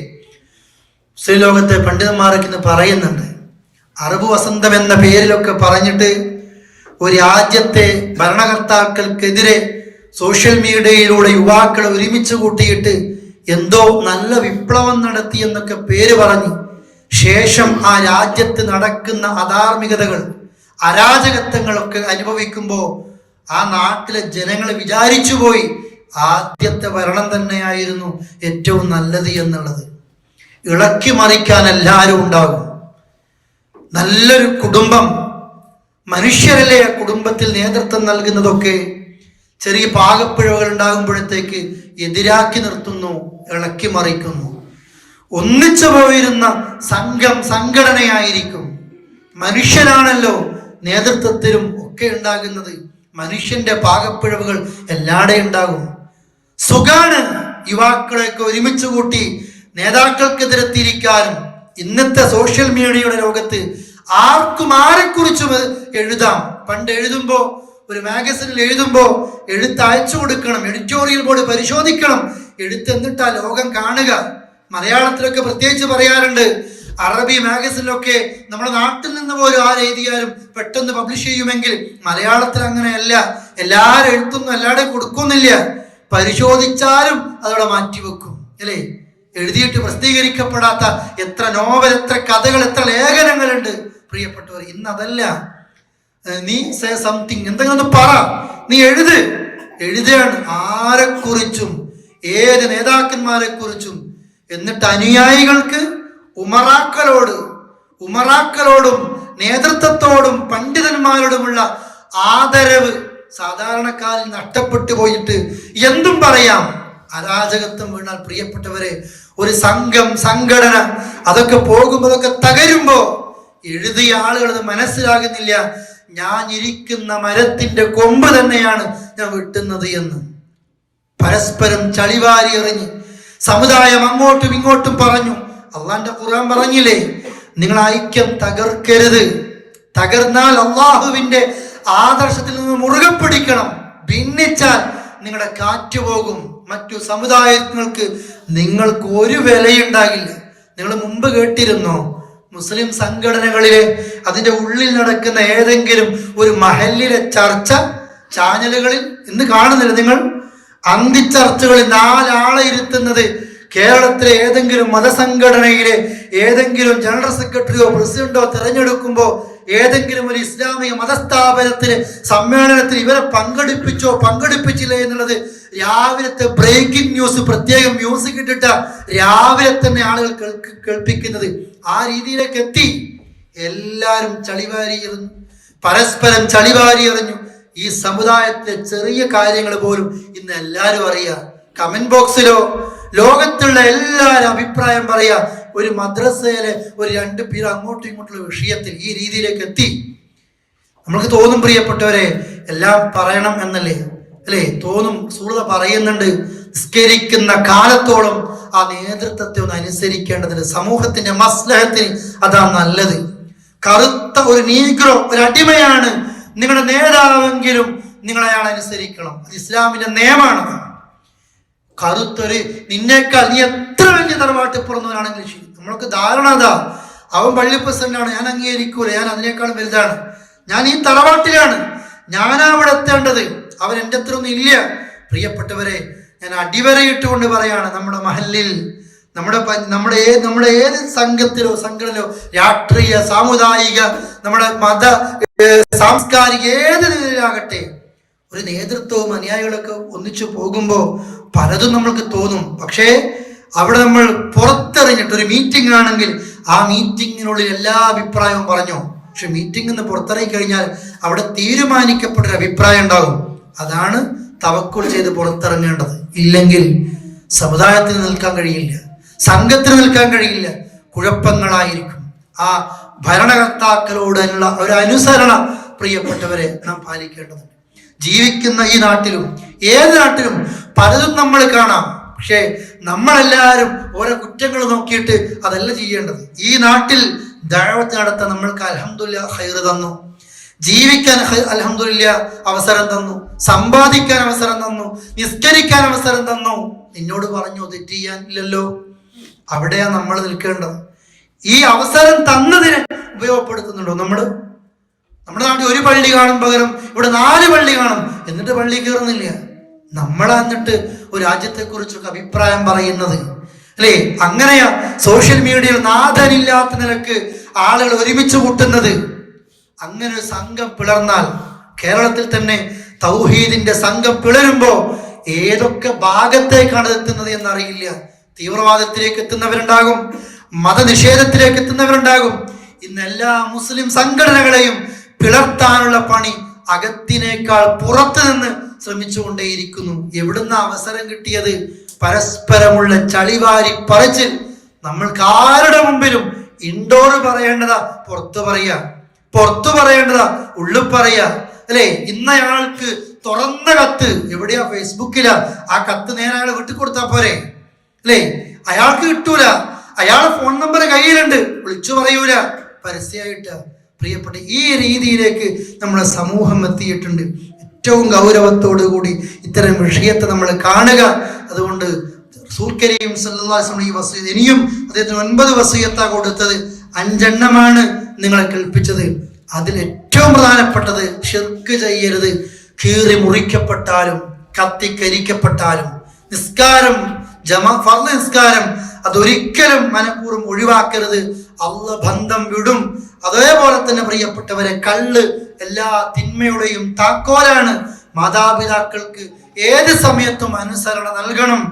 ശ്രീലോകത്തെ പണ്ഡിതന്മാരൊക്കെ ഇന്ന് പറയുന്നുണ്ട്, അറബ് വസന്തം എന്ന പേരിലൊക്കെ പറഞ്ഞിട്ട് ഒരു രാജ്യത്തെ ഭരണകർത്താക്കൾക്കെതിരെ സോഷ്യൽ മീഡിയയിലൂടെ യുവാക്കളെ ഒരുമിച്ച് കൂട്ടിയിട്ട് എന്തോ നല്ല വിപ്ലവം നടത്തി എന്നൊക്കെ പേര് പറഞ്ഞ് ശേഷം ആ രാജ്യത്ത് നടക്കുന്ന അധാർമികതകൾ, അരാജകത്വങ്ങളൊക്കെ അനുഭവിക്കുമ്പോൾ ആ നാട്ടിലെ ജനങ്ങൾ വിചാരിച്ചു പോയി ആദ്യത്തെ ഭരണം തന്നെയായിരുന്നു ഏറ്റവും നല്ലത് എന്നുള്ളത്. ഇളക്കി മറിക്കാൻ എല്ലാവരും ഉണ്ടാകും. നല്ലൊരു കുടുംബം, മനുഷ്യരല്ലേ ആ കുടുംബത്തിൽ നേതൃത്വം നൽകുന്നതൊക്കെ ചെറിയ പാകപ്പിഴവുകൾ ഉണ്ടാകുമ്പോഴത്തേക്ക് എതിരാക്കി നിർത്തുന്നു, ഇളക്കി മറിക്കുന്നു. ഒന്നിച്ചു പോയിരുന്ന സംഘടനയായിരിക്കും. മനുഷ്യനാണല്ലോ നേതൃത്വത്തിലും ഒക്കെ ഉണ്ടാകുന്നത്. മനുഷ്യന്റെ പാകപ്പിഴവുകൾ എല്ലാടെയും ഉണ്ടാകും. സുഖാണ് യുവാക്കളെയൊക്കെ ഒരുമിച്ച് കൂട്ടി നേതാക്കൾക്കെതിരെ തിരിക്കാനും. ഇന്നത്തെ സോഷ്യൽ മീഡിയയുടെ ലോകത്ത് ആർക്കും ആരെക്കുറിച്ചും എഴുതാം. പണ്ട് എഴുതുമ്പോ, ഒരു മാഗസിനിൽ എഴുതുമ്പോ എഴുത്ത് അയച്ചു കൊടുക്കണം, എഡിറ്റോറിയൽ ബോർഡ് പരിശോധിക്കണം, എഴുത്തെന്നിട്ടാ ലോകം കാണുക. മലയാളത്തിലൊക്കെ പ്രത്യേകിച്ച് പറയാറുണ്ട്, അറബി മാഗസിനിലൊക്കെ നമ്മുടെ നാട്ടിൽ നിന്ന് പോലും ആരെഴുതിയാലും പെട്ടെന്ന് പബ്ലിഷ് ചെയ്യുമെങ്കിൽ മലയാളത്തിൽ അങ്ങനെയല്ല. എല്ലാവരും എഴുത്തൊന്നും എല്ലാവരുടെയും കൊടുക്കുന്നില്ല. പരിശോധിച്ചാലും അതോടെ മാറ്റിവെക്കും അല്ലേ? എഴുതിയിട്ട് പ്രസിദ്ധീകരിക്കപ്പെടാത്ത എത്ര നോവൽ, എത്ര കഥകൾ, എത്ര ലേഖനങ്ങളുണ്ട് പ്രിയപ്പെട്ടവർ. ഇന്ന് അതല്ല. നീ സേ സംതിങ്, എന്തെങ്കിലും ഒന്ന് പറ, നീ എഴുതുകയാണ് ആരെക്കുറിച്ചും, ഏത് നേതാക്കന്മാരെ കുറിച്ചും. എന്നിട്ട് അനുയായികൾക്ക് ഉമറാക്കളോടും നേതൃത്വത്തോടും പണ്ഡിതന്മാരോടുമുള്ള ആദരവ് സാധാരണക്കാരിൽ നഷ്ടപ്പെട്ടു പോയിട്ട് എന്തും പറയാം. അരാജകത്വം വീണാൽ പ്രിയപ്പെട്ടവരെ, ഒരു സംഘടന അതൊക്കെ പോകുമ്പോൾ, അതൊക്കെ തകരുമ്പോ എഴുതിയ ആളുകൾ അത് മനസ്സിലാകുന്നില്ല. ഞാൻ ഇരിക്കുന്ന മരത്തിന്റെ കൊമ്പ് തന്നെയാണ് ഞാൻ വെട്ടുന്നത് എന്ന്. പരസ്പരം ചളിവാരി എറിഞ്ഞ് സമുദായം അങ്ങോട്ടും ഇങ്ങോട്ടും പറഞ്ഞു. അള്ളാന്റെ ഖുർആൻ പറഞ്ഞില്ലേ, നിങ്ങൾ ഐക്യം തകർക്കരുത്. തകർന്നാൽ അള്ളാഹുവിന്റെ ആദർശത്തിൽ നിന്ന് മുറുകെ പിടിക്കണം. ഭിന്നിച്ചാൽ നിങ്ങളുടെ കാറ്റ് പോകും. മറ്റു സമുദായങ്ങൾക്ക് നിങ്ങൾക്ക് ഒരു വിലയുണ്ടാകില്ല. നിങ്ങൾ മുമ്പ് കേട്ടിരുന്നോ, മുസ്ലിം സംഘടനകളിലെ അതിന്റെ ഉള്ളിൽ നടക്കുന്ന ഏതെങ്കിലും ഒരു മഹല്ലിലെ ചർച്ച ചാനലുകളിൽ ഇന്ന് കാണുന്നില്ല നിങ്ങൾ? അന്തിച്ചർച്ചകളിൽ 4 ആളെ ഇരുത്തുന്നത് കേരളത്തിലെ ഏതെങ്കിലും മതസംഘടനയിലെ ഏതെങ്കിലും ജനറൽ സെക്രട്ടറിയോ പ്രസിഡന്റോ തിരഞ്ഞെടുക്കുമ്പോൾ ഏതെങ്കിലും ഒരു ഇസ്ലാമിക മതസ്ഥാപനത്തിന് സമ്മേളനത്തിൽ ഇവരെ പങ്കെടുപ്പിച്ചില്ല എന്നുള്ളത് രാവിലത്തെ ബ്രേക്കിംഗ് ന്യൂസ്, പ്രത്യേകം മ്യൂസിക് ഇട്ടിട്ട രാവിലെ തന്നെ ആളുകൾ കേൾപ്പിക്കുന്നത്. ആ രീതിയിലേക്ക് എത്തി. എല്ലാവരും ചളിവാരി എറിഞ്ഞു, പരസ്പരം ചളിവാരി എറിഞ്ഞു. ഈ സമുദായത്തിലെ ചെറിയ കാര്യങ്ങൾ പോലും ഇന്ന് എല്ലാവരും അറിയാ. കമന്റ് ബോക്സിലോ ലോകത്തുള്ള എല്ലാവരും അഭിപ്രായം പറയാ. ഒരു മദ്രസയിലെ ഒരു 2 പേര് അങ്ങോട്ടും ഇങ്ങോട്ടുള്ള വിഷയത്തിൽ ഈ രീതിയിലേക്ക് എത്തി. നമ്മൾക്ക് തോന്നും പ്രിയപ്പെട്ടവരെ, എല്ലാം പറയണം എന്നല്ലേ അല്ലേ? തോന്നും. സൂറത്ത് പറയുന്നുണ്ട്, നിസ്കരിക്കുന്ന കാലത്തോളം ആ നേതൃത്വത്തെ ഒന്ന് അനുസരിക്കേണ്ടതിന്, സമൂഹത്തിന്റെ മസ്ലഹത്തിന് അതാ നല്ലത്. കറുത്ത ഒരു നീഗ്രോ, ഒരു അടിമയാണ് നിങ്ങളുടെ നേതാവെങ്കിലും നിങ്ങൾ അയാളെ അനുസരിക്കണം. അത് ഇസ്ലാമിന്റെ നിയമമാണ്. കറുത്തൊരു നിന്നേക്കാൾ നീ എത്ര വലിയ തറവാട്ടിൽ പിറന്നവനാണെങ്കിലും ശരി, നമ്മൾക്ക് ധാരണ അതാ, അവൻ പള്ളി പ്രസിഡന്റാണ്, ഞാൻ അംഗീകരിക്കൂല, ഞാൻ അതിനേക്കാളും വലുതാണ്, ഞാൻ ഈ തറവാട്ടിലാണ്, ഞാനാ അവിടെ എത്തേണ്ടത്, അവൻ എൻ്റെ അത്ര ഒന്നും ഇല്ല. പ്രിയപ്പെട്ടവരെ, ഞാൻ അടിവരയിട്ടുകൊണ്ട് പറയാണ്, നമ്മുടെ മഹല്ലിൽ, നമ്മുടെ ഏത് സംഘടനയിലോ, രാഷ്ട്രീയ, സാമുദായിക, നമ്മുടെ മത, സാംസ്കാരിക, ഏത് നിലയിലാകട്ടെ, ഒരു നേതൃത്വവും അനുയായികളൊക്കെ ഒന്നിച്ചു പോകുമ്പോൾ പലതും നമ്മൾക്ക് തോന്നും. പക്ഷേ അവിടെ നമ്മൾ പുറത്തെറിഞ്ഞിട്ട്, ഒരു മീറ്റിംഗ് ആണെങ്കിൽ ആ മീറ്റിങ്ങിനുള്ളിൽ എല്ലാ അഭിപ്രായവും പറഞ്ഞോ. പക്ഷെ മീറ്റിംഗ് നിന്ന് പുറത്തിറങ്ങി കഴിഞ്ഞാൽ അവിടെ തീരുമാനിക്കപ്പെട്ടൊരു അഭിപ്രായം ഉണ്ടാകും. അതാണ് തവക്കുൽ ചെയ്ത് പുറത്തിറങ്ങേണ്ടത്. ഇല്ലെങ്കിൽ സമുദായത്തിന് നിൽക്കാൻ കഴിയില്ല, സംഘത്തിന് നിൽക്കാൻ കഴിയില്ല, കുഴപ്പങ്ങളായിരിക്കും. ആ ഭരണകർത്താക്കളോടുള്ള ഒരു അനുസരണ പ്രിയപ്പെട്ടവരെ നാം പാലിക്കേണ്ടതുണ്ട്. ജീവിക്കുന്ന ഈ നാട്ടിലും ഏത് നാട്ടിലും പലതും നമ്മൾ കാണാം. പക്ഷേ നമ്മളെല്ലാവരും ഓരോ കുറ്റങ്ങൾ നോക്കിയിട്ട് അതല്ല ചെയ്യേണ്ടത്. ഈ നാട്ടിൽ ദഅവത്ത് നടത്താൻ നമ്മൾക്ക് അൽഹംദുലില്ലാഹ് ഖൈറ് തന്നു, ജീവിക്കാൻ അൽഹംദുലില്ലാഹ് അവസരം തന്നു, സമ്പാദിക്കാൻ അവസരം തന്നു, നിസ്കരിക്കാൻ അവസരം തന്നു. നിന്നോട് പറഞ്ഞു തെറ്റ് ചെയ്യാൻ ഇല്ലല്ലോ. അവിടെയാ നമ്മൾ നിൽക്കേണ്ടത്. ഈ അവസരം തന്നതിന് ഉപയോഗപ്പെടുത്തുന്നുണ്ടോ നമ്മൾ? നമ്മുടെ നാട്ടിൽ ഒരു പള്ളി കാണും പകരം ഇവിടെ 4 പള്ളി കാണും, എന്നിട്ട് പള്ളി കയറുന്നില്ല. നമ്മളാ എന്നിട്ട് ഒരു രാജ്യത്തെ കുറിച്ചൊക്കെ അഭിപ്രായം പറയുന്നത് അല്ലേ? അങ്ങനെയാ സോഷ്യൽ മീഡിയയിൽ നാഥനില്ലാത്ത നിലക്ക് ആളുകൾ ഒരുമിച്ച് കൂട്ടുന്നത്. അങ്ങനെ ഒരു സംഘം പിളർന്നാൽ, കേരളത്തിൽ തന്നെ തൗഹീദിന്റെ സംഘം പിളരുമ്പോ ഏതൊക്കെ ഭാഗത്തേക്കാണ് എത്തുന്നത് എന്നറിയില്ല. തീവ്രവാദത്തിലേക്ക് എത്തുന്നവരുണ്ടാകും, മതനിഷേധത്തിലേക്ക് എത്തുന്നവരുണ്ടാകും. ഇന്ന് എല്ലാ മുസ്ലിം സംഘടനകളെയും പിളർത്താനുള്ള പണി അകത്തിനേക്കാൾ പുറത്തു നിന്ന് ശ്രമിച്ചുകൊണ്ടേയിരിക്കുന്നു. എവിടുന്ന അവസരം കിട്ടിയത്? പരസ്പരമുള്ള ചളിവാരി പറച്ചിൽ. നമ്മൾക്ക് ആരുടെ മുമ്പിലും ഇൻഡോർ പറയേണ്ടതാ പുറത്തു പറയാ, പുറത്തു പറയേണ്ടതാ ഉള്ളിൽ പറയാ അല്ലെ? ഇന്നയാൾക്ക് തുറന്ന കത്ത് എവിടെയാ? ഫേസ്ബുക്കിലാ. ആ കത്ത് നേരെ അയാൾ വിട്ടുകൊടുത്താ പോരെ അല്ലേ? അയാൾക്ക് കിട്ടൂല, അയാളെ ഫോൺ നമ്പർ കയ്യിലുണ്ട്, വിളിച്ചു പറയൂല, പരസ്യമായിട്ട്. പ്രിയപ്പെട്ട, ഈ രീതിയിലേക്ക് നമ്മുടെ സമൂഹം എത്തിയിട്ടുണ്ട്. ഏറ്റവും ഗൗരവത്തോടു കൂടി ഇത്തരം വിഷയത്തെ നമ്മൾ കാണുക. അതുകൊണ്ട് റസൂൽ കരീം സല്ലല്ലാഹു അലൈഹി വസല്ലം ഈ വസിയത്ത്, ഇനിയും അദ്ദേഹത്തിന് 9 വസിയത്താ കൊടുത്തത്, 5 എണ്ണമാണ് നിങ്ങളെ കേൾപ്പിച്ചത്. അതിൽ ഏറ്റവും പ്രധാനപ്പെട്ടത് ശിർക്ക് ചെയ്യരുത്. കീറി മുറിക്കപ്പെട്ടാലും കത്തിക്കരിക്കപ്പെട്ടാലും നിസ്കാരം, ഫർള് നിസ്കാരം അതൊരിക്കലും മനഃപൂർവ്വം ഒഴിവാക്കരുത്. അള്ളാഹ് ബന്ധം വിടും. അതേപോലെ തന്നെ പ്രിയപ്പെട്ടവരെ, കള്ള് എല്ലാ തിന്മയുടെയും താക്കോലാണ്. മാതാപിതാക്കൾക്ക് ഏത് സമയത്തും അനുസരണ നൽകണം.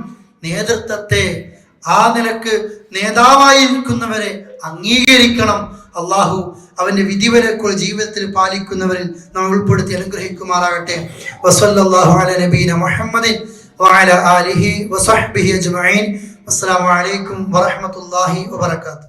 നേതൃത്വത്തെ, ആ നിലക്ക് നേതാവായിരിക്കുന്നവരെ അംഗീകരിക്കണം. അള്ളാഹു അവന്റെ വിധിവരക്കുള്ള ജീവിതത്തിൽ പാലിക്കുന്നവരിൽ നമ്മൾ ഉൾപ്പെടുത്തി അനുഗ്രഹിക്കുമാറാകട്ടെ. വസല്ലല്ലാഹു അലാ നബീന മുഹമ്മദിൻ വഅലാ ആലിഹി വസഹ്ബിഹി അജ്മഈൻ. അസ്സലാമു അലൈക്കും വറഹ്മത്തുള്ളാഹി വബറകാതുഹു.